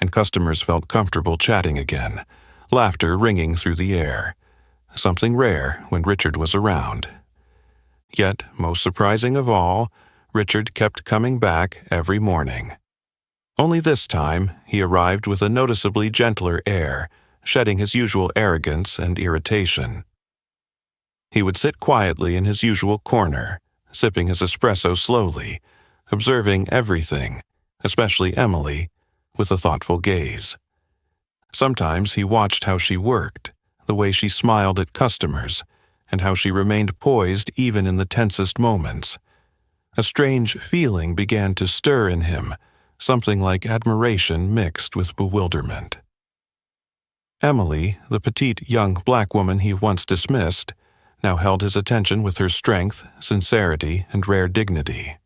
and customers felt comfortable chatting again, laughter ringing through the air. something rare when Richard was around. Yet, most surprising of all, Richard kept coming back every morning. Only this time, he arrived with a noticeably gentler air, shedding his usual arrogance and irritation. He would sit quietly in his usual corner, sipping his espresso slowly, observing everything, especially Emily, with a thoughtful gaze. Sometimes he watched how she worked, the way she smiled at customers, and how she remained poised even in the tensest moments. A strange feeling began to stir in him, something like admiration mixed with bewilderment. Emily, the petite young black woman he once dismissed, now held his attention with her strength, sincerity, and rare dignity.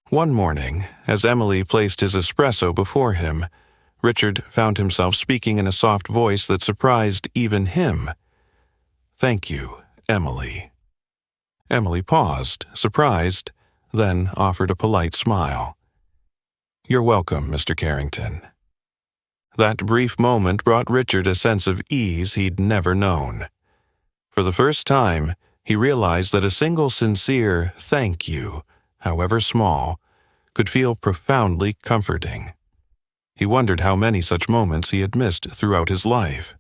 One morning, as Emily placed his espresso before him, Richard found himself speaking in a soft voice that surprised even him. "Thank you, Emily." Emily paused, surprised, then offered a polite smile. "You're welcome, Mr. Carrington." That brief moment brought Richard a sense of ease he'd never known. For the first time, he realized that a single sincere "thank you," however small, could feel profoundly comforting. He wondered how many such moments he had missed throughout his life.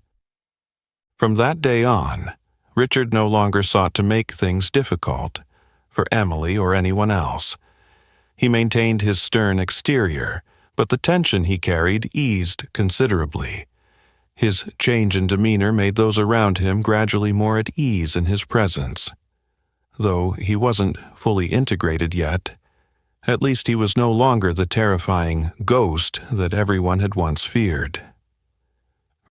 From that day on, Richard no longer sought to make things difficult for Emily or anyone else. He maintained his stern exterior, but the tension he carried eased considerably. His change in demeanor made those around him gradually more at ease in his presence. Though he wasn't fully integrated yet, at least he was no longer the terrifying ghost that everyone had once feared.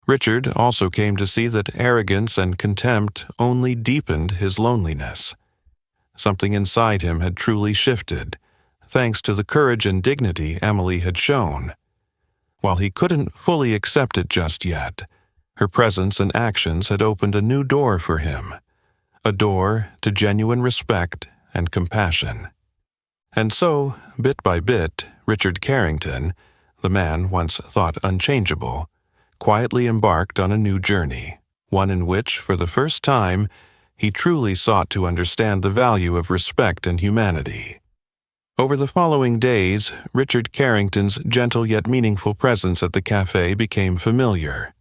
Richard also came to see that arrogance and contempt only deepened his loneliness. Something inside him had truly shifted, thanks to the courage and dignity Emily had shown. While he couldn't fully accept it just yet, her presence and actions had opened a new door for him, a door to genuine respect and compassion. And so, bit by bit, Richard Carrington, the man once thought unchangeable, quietly embarked on a new journey, one in which, for the first time, he truly sought to understand the value of respect and humanity. Over the following days, Richard Carrington's gentle yet meaningful presence at the café became familiar.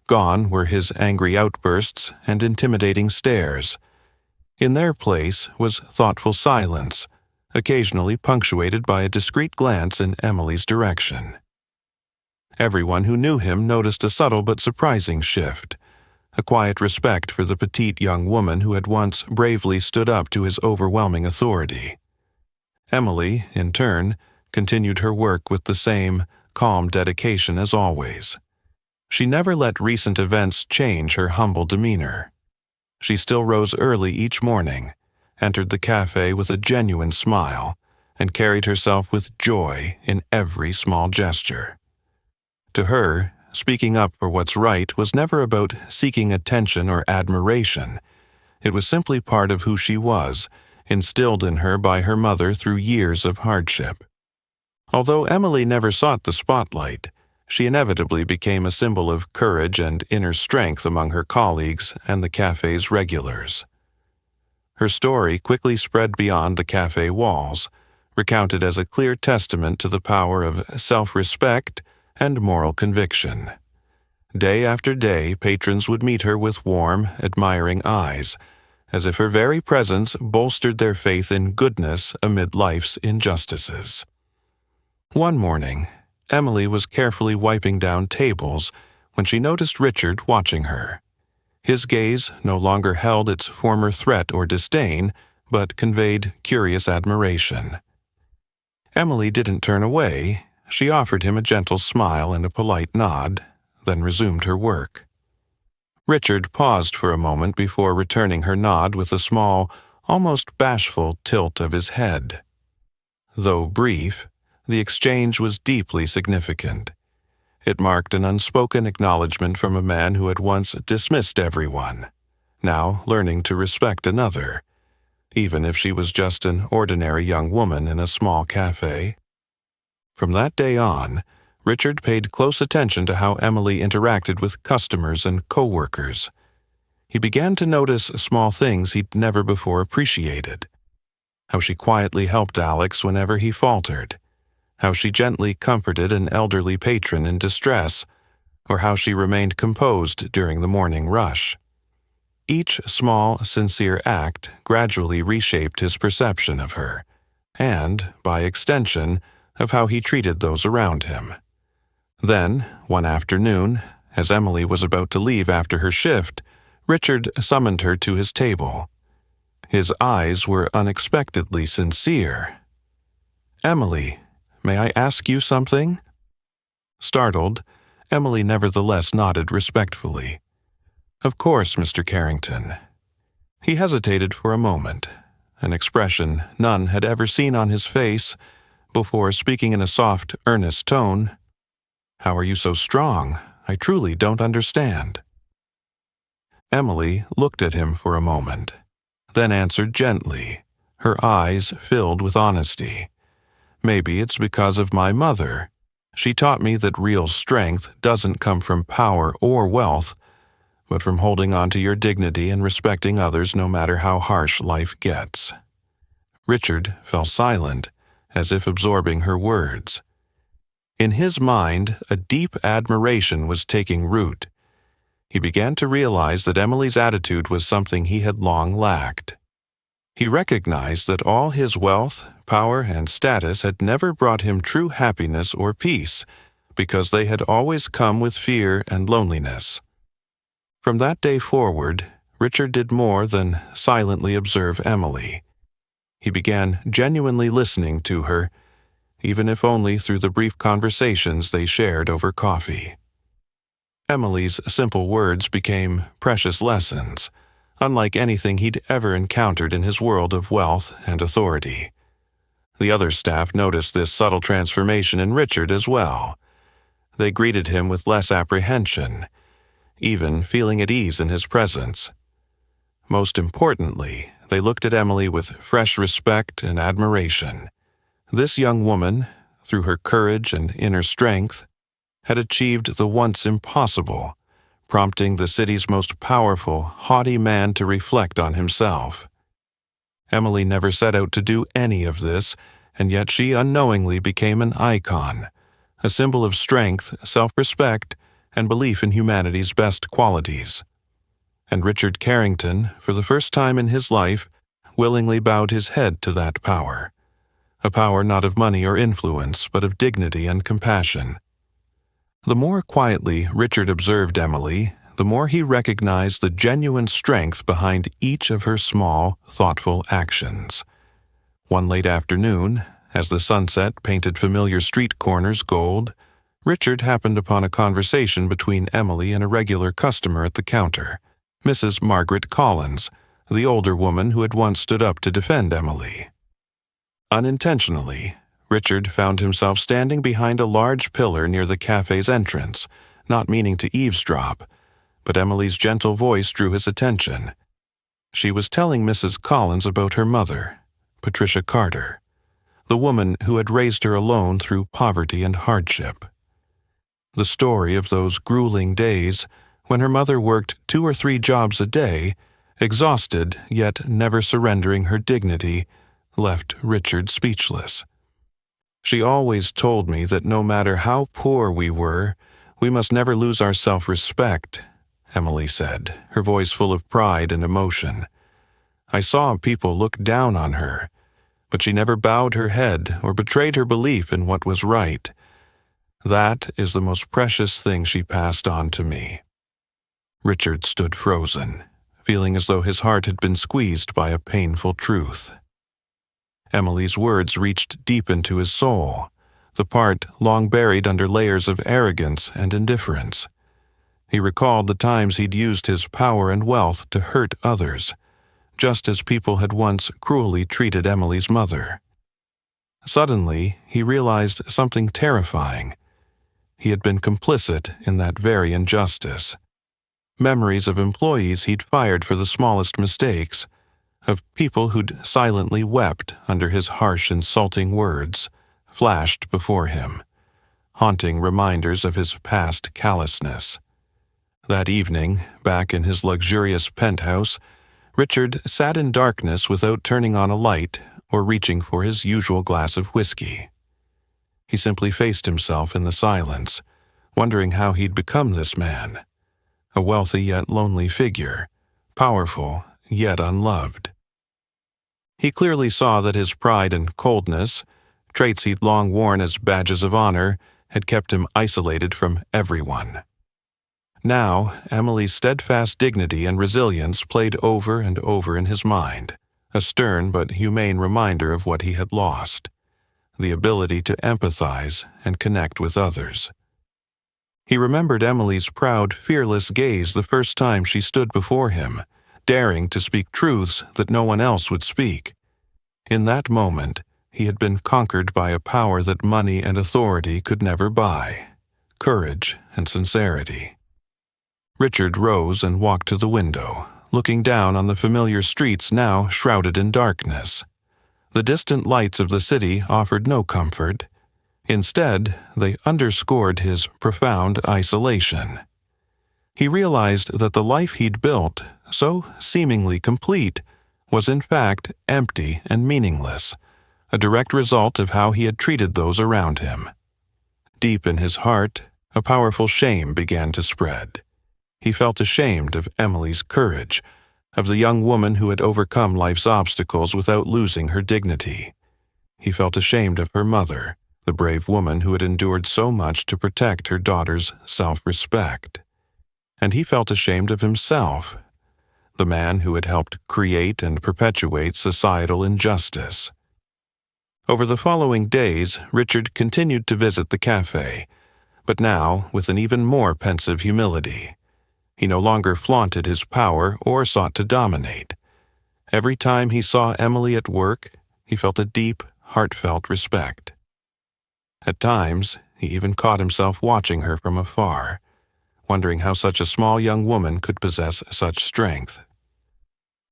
Gone were his angry outbursts and intimidating stares. In their place was thoughtful silence, occasionally punctuated by a discreet glance in Emily's direction. Everyone who knew him noticed a subtle but surprising shift, a quiet respect for the petite young woman who had once bravely stood up to his overwhelming authority. Emily, in turn, continued her work with the same calm dedication as always. She never let recent events change her humble demeanor. She still rose early each morning, entered the café with a genuine smile, and carried herself with joy in every small gesture. To her, speaking up for what's right was never about seeking attention or admiration. It was simply part of who she was, instilled in her by her mother through years of hardship. Although Emily never sought the spotlight, she inevitably became a symbol of courage and inner strength among her colleagues and the café's regulars. Her story quickly spread beyond the café walls, recounted as a clear testament to the power of self-respect and moral conviction. Day after day, patrons would meet her with warm, admiring eyes, as if her very presence bolstered their faith in goodness amid life's injustices. One morning, Emily was carefully wiping down tables when she noticed Richard watching her. His gaze no longer held its former threat or disdain, but conveyed curious admiration. Emily didn't turn away. She offered him a gentle smile and a polite nod, then resumed her work. Richard paused for a moment before returning her nod with a small, almost bashful tilt of his head. Though brief, the exchange was deeply significant. It marked an unspoken acknowledgement from a man who had once dismissed everyone, now learning to respect another, even if she was just an ordinary young woman in a small café. From that day on, Richard paid close attention to how Emily interacted with customers and co-workers. He began to notice small things he'd never before appreciated. How she quietly helped Alex whenever he faltered, how she gently comforted an elderly patron in distress, or how she remained composed during the morning rush. Each small, sincere act gradually reshaped his perception of her, and, by extension, of how he treated those around him. Then, one afternoon, as Emily was about to leave after her shift, Richard summoned her to his table. His eyes were unexpectedly sincere. "Emily, may I ask you something?" Startled, Emily nevertheless nodded respectfully. "Of course, Mr. Carrington." He hesitated for a moment, an expression none had ever seen on his face, before speaking in a soft, earnest tone. "How are you so strong? I truly don't understand." Emily looked at him for a moment, then answered gently, her eyes filled with honesty. "Maybe it's because of my mother. She taught me that real strength doesn't come from power or wealth, but from holding on to your dignity and respecting others no matter how harsh life gets." Richard fell silent, as if absorbing her words. In his mind, a deep admiration was taking root. He began to realize that Emily's attitude was something he had long lacked. He recognized that all his wealth, power, and status had never brought him true happiness or peace, because they had always come with fear and loneliness. From that day forward, Richard did more than silently observe Emily. He began genuinely listening to her, even if only through the brief conversations they shared over coffee. Emily's simple words became precious lessons, unlike anything he'd ever encountered in his world of wealth and authority. The other staff noticed this subtle transformation in Richard as well. They greeted him with less apprehension, even feeling at ease in his presence. Most importantly, they looked at Emily with fresh respect and admiration. This young woman, through her courage and inner strength, had achieved the once impossible, prompting the city's most powerful, haughty man to reflect on himself. Emily never set out to do any of this, and yet she unknowingly became an icon, a symbol of strength, self-respect, and belief in humanity's best qualities. And Richard Carrington, for the first time in his life, willingly bowed his head to that power. A power not of money or influence, but of dignity and compassion. The more quietly Richard observed Emily, the more he recognized the genuine strength behind each of her small, thoughtful actions. One late afternoon, as the sunset painted familiar street corners gold, Richard happened upon a conversation between Emily and a regular customer at the counter, Mrs. Margaret Collins, the older woman who had once stood up to defend Emily. Unintentionally, Richard found himself standing behind a large pillar near the cafe's entrance, not meaning to eavesdrop, but Emily's gentle voice drew his attention. She was telling Mrs. Collins about her mother, Patricia Carter, the woman who had raised her alone through poverty and hardship. The story of those grueling days when her mother worked 2 or 3 jobs a day, exhausted yet never surrendering her dignity, left Richard speechless. "She always told me that no matter how poor we were, we must never lose our self-respect," Emily said, her voice full of pride and emotion. "I saw people look down on her, but she never bowed her head or betrayed her belief in what was right. That is the most precious thing she passed on to me." Richard stood frozen, feeling as though his heart had been squeezed by a painful truth. Emily's words reached deep into his soul, the part long buried under layers of arrogance and indifference. He recalled the times he'd used his power and wealth to hurt others, just as people had once cruelly treated Emily's mother. Suddenly, he realized something terrifying. He had been complicit in that very injustice. Memories of employees he'd fired for the smallest mistakes, of people who'd silently wept under his harsh, insulting words, flashed before him, haunting reminders of his past callousness. That evening, back in his luxurious penthouse, Richard sat in darkness without turning on a light or reaching for his usual glass of whiskey. He simply faced himself in the silence, wondering how he'd become this man, a wealthy yet lonely figure, powerful yet unloved. He clearly saw that his pride and coldness, traits he'd long worn as badges of honor, had kept him isolated from everyone. Now, Emily's steadfast dignity and resilience played over and over in his mind, a stern but humane reminder of what he had lost, the ability to empathize and connect with others. He remembered Emily's proud, fearless gaze the first time she stood before him, daring to speak truths that no one else would speak. In that moment, he had been conquered by a power that money and authority could never buy: courage and sincerity. Richard rose and walked to the window, looking down on the familiar streets now shrouded in darkness. The distant lights of the city offered no comfort. Instead, they underscored his profound isolation. He realized that the life he'd built, so seemingly complete, was in fact empty and meaningless, a direct result of how he had treated those around him. Deep in his heart, a powerful shame began to spread. He felt ashamed of Emily's courage, of the young woman who had overcome life's obstacles without losing her dignity. He felt ashamed of her mother, the brave woman who had endured so much to protect her daughter's self-respect. And he felt ashamed of himself, the man who had helped create and perpetuate societal injustice. Over the following days, Richard continued to visit the cafe, but now with an even more pensive humility. He no longer flaunted his power or sought to dominate. Every time he saw Emily at work, he felt a deep, heartfelt respect. At times, he even caught himself watching her from afar, wondering how such a small young woman could possess such strength.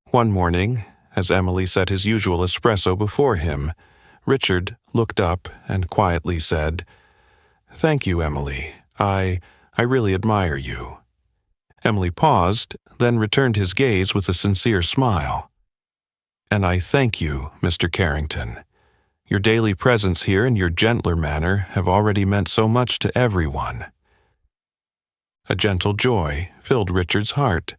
One morning, as Emily set his usual espresso before him, Richard looked up and quietly said, "Thank you, Emily. I really admire you." Emily paused, then returned his gaze with a sincere smile. "And I thank you, Mr. Carrington. Your daily presence here and your gentler manner have already meant so much to everyone." A gentle joy filled Richard's heart,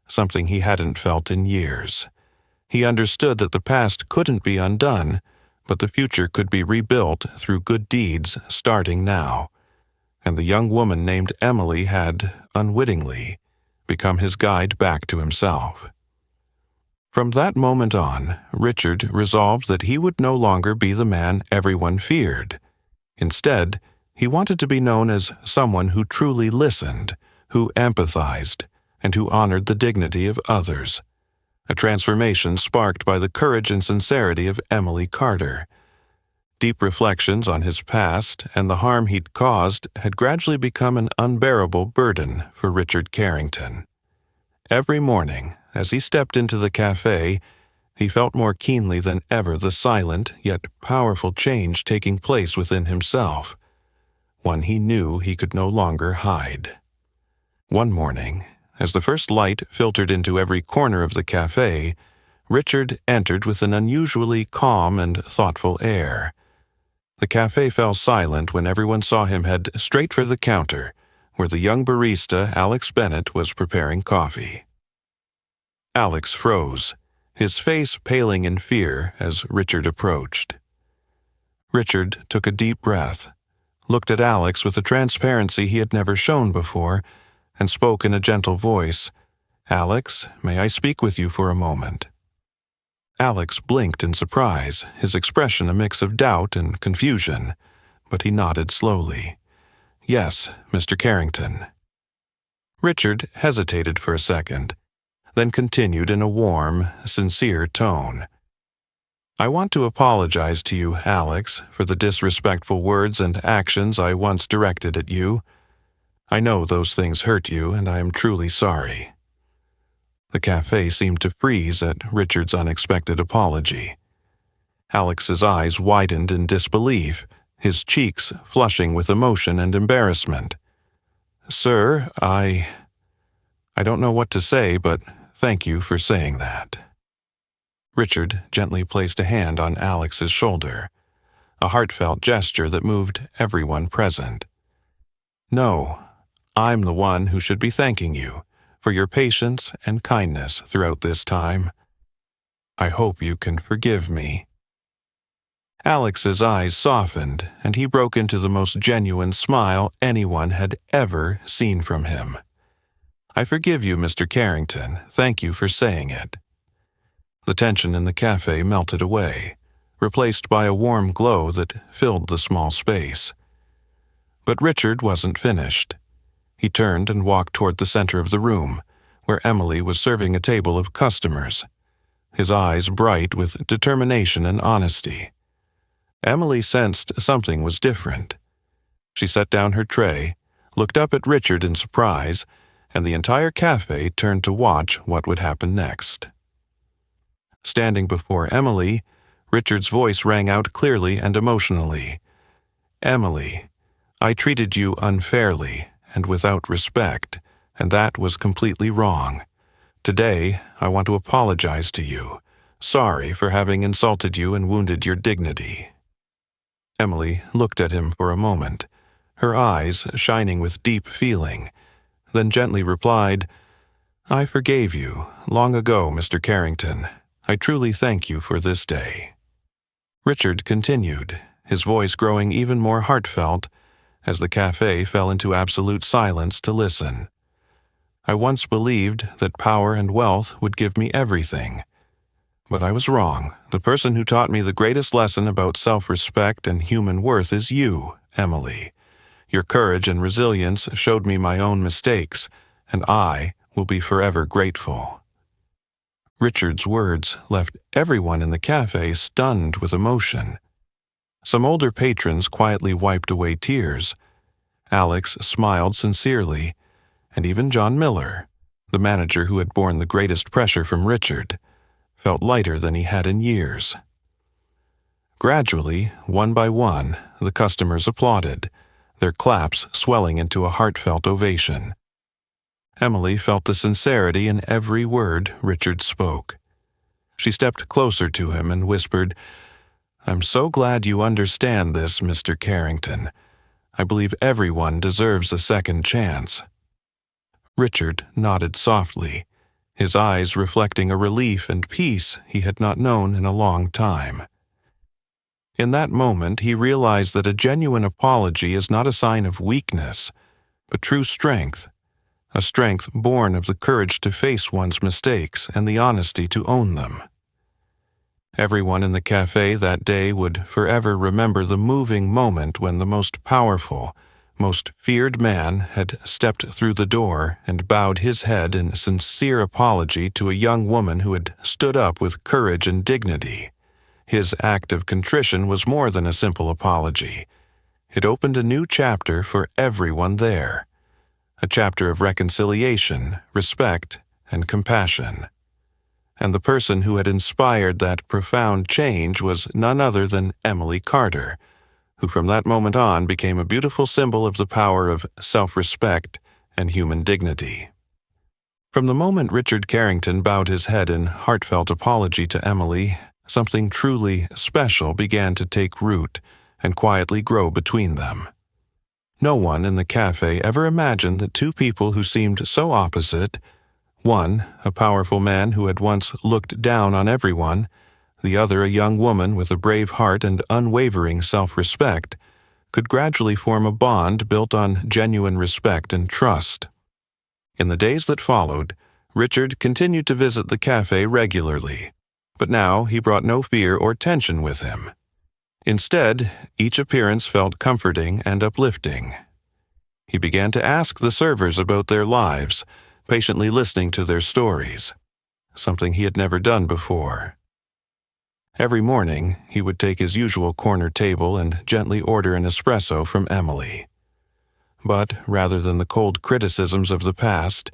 something he hadn't felt in years. He understood that the past couldn't be undone, but the future could be rebuilt through good deeds starting now. And the young woman named Emily had, unwittingly, become his guide back to himself. From that moment on, Richard resolved that he would no longer be the man everyone feared. Instead, he wanted to be known as someone who truly listened, who empathized, and who honored the dignity of others. A transformation sparked by the courage and sincerity of Emily Carter. Deep reflections on his past and the harm he'd caused had gradually become an unbearable burden for Richard Carrington. Every morning, as he stepped into the cafe, he felt more keenly than ever the silent yet powerful change taking place within himself, one he knew he could no longer hide. One morning, as the first light filtered into every corner of the cafe, Richard entered with an unusually calm and thoughtful air. The cafe fell silent when everyone saw him head straight for the counter, where the young barista, Alex Bennett, was preparing coffee. Alex froze, his face paling in fear as Richard approached. Richard took a deep breath, looked at Alex with a transparency he had never shown before, and spoke in a gentle voice, "Alex, may I speak with you for a moment?" Alex blinked in surprise, his expression a mix of doubt and confusion, but he nodded slowly. "Yes, Mr. Carrington." Richard hesitated for a second, then continued in a warm, sincere tone. "I want to apologize to you, Alex, for the disrespectful words and actions I once directed at you. I know those things hurt you, and I am truly sorry." The cafe seemed to freeze at Richard's unexpected apology. Alex's eyes widened in disbelief, his cheeks flushing with emotion and embarrassment. "Sir, I don't know what to say, but thank you for saying that." Richard gently placed a hand on Alex's shoulder, a heartfelt gesture that moved everyone present. "No, I'm the one who should be thanking you for your patience and kindness throughout this time. I hope you can forgive me." Alex's eyes softened, and he broke into the most genuine smile anyone had ever seen from him. "I forgive you, Mr. Carrington. Thank you for saying it." The tension in the cafe melted away, replaced by a warm glow that filled the small space. But Richard wasn't finished. He turned and walked toward the center of the room, where Emily was serving a table of customers, his eyes bright with determination and honesty. Emily sensed something was different. She set down her tray, looked up at Richard in surprise, and the entire cafe turned to watch what would happen next. Standing before Emily, Richard's voice rang out clearly and emotionally. "Emily, I treated you unfairly and without respect, and that was completely wrong. Today, I want to apologize to you. Sorry for having insulted you and wounded your dignity." Emily looked at him for a moment, her eyes shining with deep feeling, then gently replied, "I forgave you long ago, Mr. Carrington. I truly thank you for this day." Richard continued, his voice growing even more heartfelt as the cafe fell into absolute silence to listen. "I once believed that power and wealth would give me everything. But I was wrong. The person who taught me the greatest lesson about self-respect and human worth is you, Emily. Your courage and resilience showed me my own mistakes, and I will be forever grateful." Richard's words left everyone in the cafe stunned with emotion. Some older patrons quietly wiped away tears. Alex smiled sincerely, and even John Miller, the manager who had borne the greatest pressure from Richard, felt lighter than he had in years. Gradually, one by one, the customers applauded, their claps swelling into a heartfelt ovation. Emily felt the sincerity in every word Richard spoke. She stepped closer to him and whispered, "I'm so glad you understand this, Mr. Carrington. I believe everyone deserves a second chance." Richard nodded softly, his eyes reflecting a relief and peace he had not known in a long time. In that moment, he realized that a genuine apology is not a sign of weakness, but true strength, a strength born of the courage to face one's mistakes and the honesty to own them. Everyone in the cafe that day would forever remember the moving moment when the most powerful, most feared man had stepped through the door and bowed his head in sincere apology to a young woman who had stood up with courage and dignity. His act of contrition was more than a simple apology. It opened a new chapter for everyone there, a chapter of reconciliation, respect, and compassion. And the person who had inspired that profound change was none other than Emily Carter, who from that moment on became a beautiful symbol of the power of self-respect and human dignity. From the moment Richard Carrington bowed his head in heartfelt apology to Emily, something truly special began to take root and quietly grow between them. No one in the cafe ever imagined that two people who seemed so opposite, one a powerful man who had once looked down on everyone, the other a young woman with a brave heart and unwavering self-respect, could gradually form a bond built on genuine respect and trust. In the days that followed, Richard continued to visit the cafe regularly, but now he brought no fear or tension with him. Instead, each appearance felt comforting and uplifting. He began to ask the servers about their lives, patiently listening to their stories, something he had never done before. Every morning, he would take his usual corner table and gently order an espresso from Emily. But rather than the cold criticisms of the past,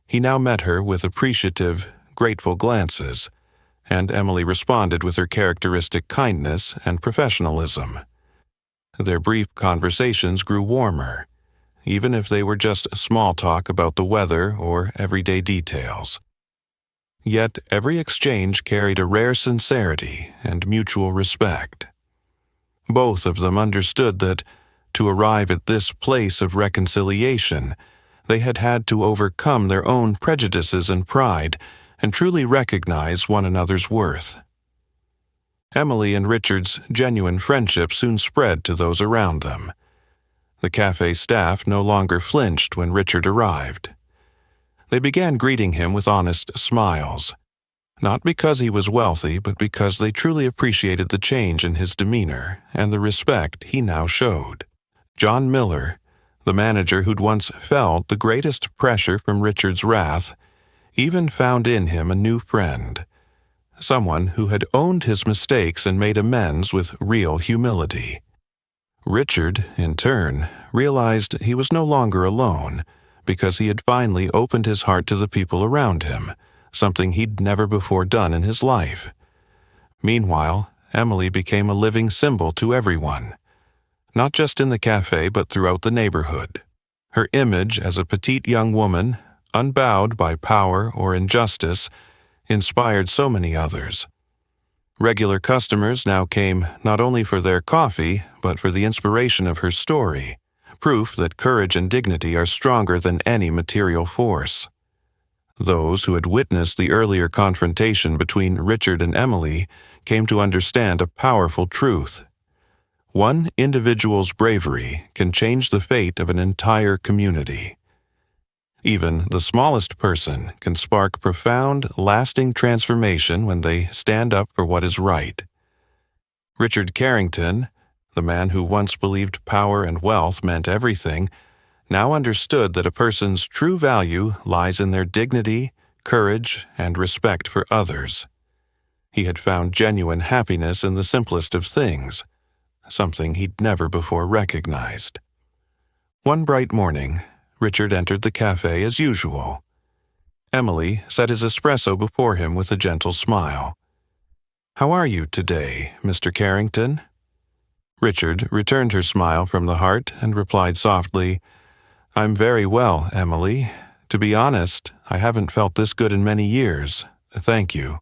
he now met her with appreciative, grateful glances, and Emily responded with her characteristic kindness and professionalism. Their brief conversations grew warmer, even if they were just small talk about the weather or everyday details. Yet every exchange carried a rare sincerity and mutual respect. Both of them understood that, to arrive at this place of reconciliation, they had had to overcome their own prejudices and pride and truly recognize one another's worth. Emily and Richard's genuine friendship soon spread to those around them. The cafe staff no longer flinched when Richard arrived. They began greeting him with honest smiles, not because he was wealthy, but because they truly appreciated the change in his demeanor and the respect he now showed. John Miller, the manager who'd once felt the greatest pressure from Richard's wrath, even found in him a new friend, someone who had owned his mistakes and made amends with real humility. Richard, in turn, realized he was no longer alone because he had finally opened his heart to the people around him, something he'd never before done in his life. Meanwhile, Emily became a living symbol to everyone, not just in the cafe but throughout the neighborhood. Her image as a petite young woman, unbowed by power or injustice, inspired so many others. Regular customers now came not only for their coffee, but for the inspiration of her story, proof that courage and dignity are stronger than any material force. Those who had witnessed the earlier confrontation between Richard and Emily came to understand a powerful truth. One individual's bravery can change the fate of an entire community. Even the smallest person can spark profound, lasting transformation when they stand up for what is right. Richard Carrington, the man who once believed power and wealth meant everything, now understood that a person's true value lies in their dignity, courage, and respect for others. He had found genuine happiness in the simplest of things, something he'd never before recognized. One bright morning, Richard entered the cafe as usual. Emily set his espresso before him with a gentle smile. "How are you today, Mr. Carrington?" Richard returned her smile from the heart and replied softly, "I'm very well, Emily. To be honest, I haven't felt this good in many years. Thank you."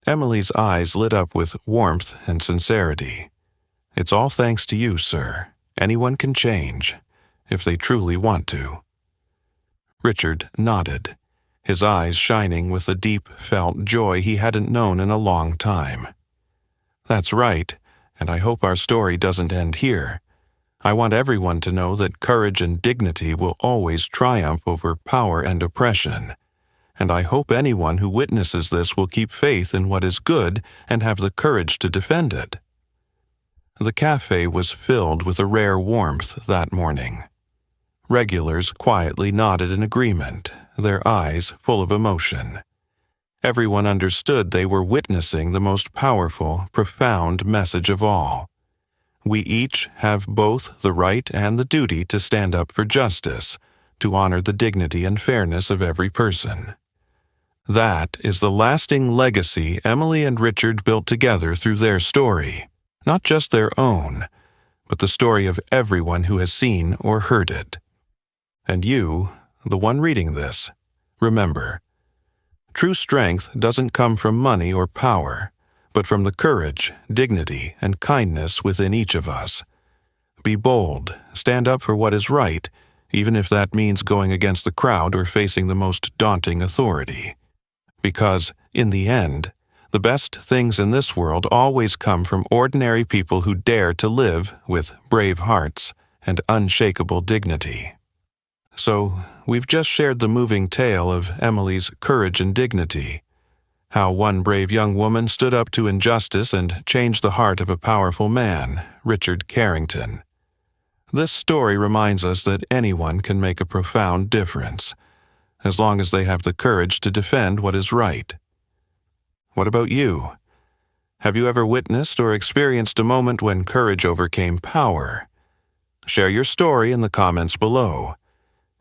Emily's eyes lit up with warmth and sincerity. "It's all thanks to you, sir. Anyone can change, if they truly want to." Richard nodded, his eyes shining with a deep-felt joy he hadn't known in a long time. "That's right, and I hope our story doesn't end here. I want everyone to know that courage and dignity will always triumph over power and oppression, and I hope anyone who witnesses this will keep faith in what is good and have the courage to defend it." The cafe was filled with a rare warmth that morning. Regulars quietly nodded in agreement, their eyes full of emotion. Everyone understood they were witnessing the most powerful, profound message of all. We each have both the right and the duty to stand up for justice, to honor the dignity and fairness of every person. That is the lasting legacy Emily and Richard built together through their story, not just their own, but the story of everyone who has seen or heard it. And you, the one reading this, remember, true strength doesn't come from money or power, but from the courage, dignity, and kindness within each of us. Be bold, stand up for what is right, even if that means going against the crowd or facing the most daunting authority. Because, in the end, the best things in this world always come from ordinary people who dare to live with brave hearts and unshakable dignity. So, we've just shared the moving tale of Emily's courage and dignity, how one brave young woman stood up to injustice and changed the heart of a powerful man, Richard Carrington. This story reminds us that anyone can make a profound difference, as long as they have the courage to defend what is right. What about you? Have you ever witnessed or experienced a moment when courage overcame power? Share your story in the comments below.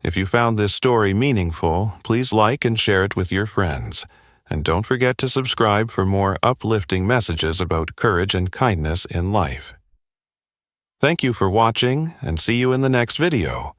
If you found this story meaningful, please like and share it with your friends. And don't forget to subscribe for more uplifting messages about courage and kindness in life. Thank you for watching and see you in the next video.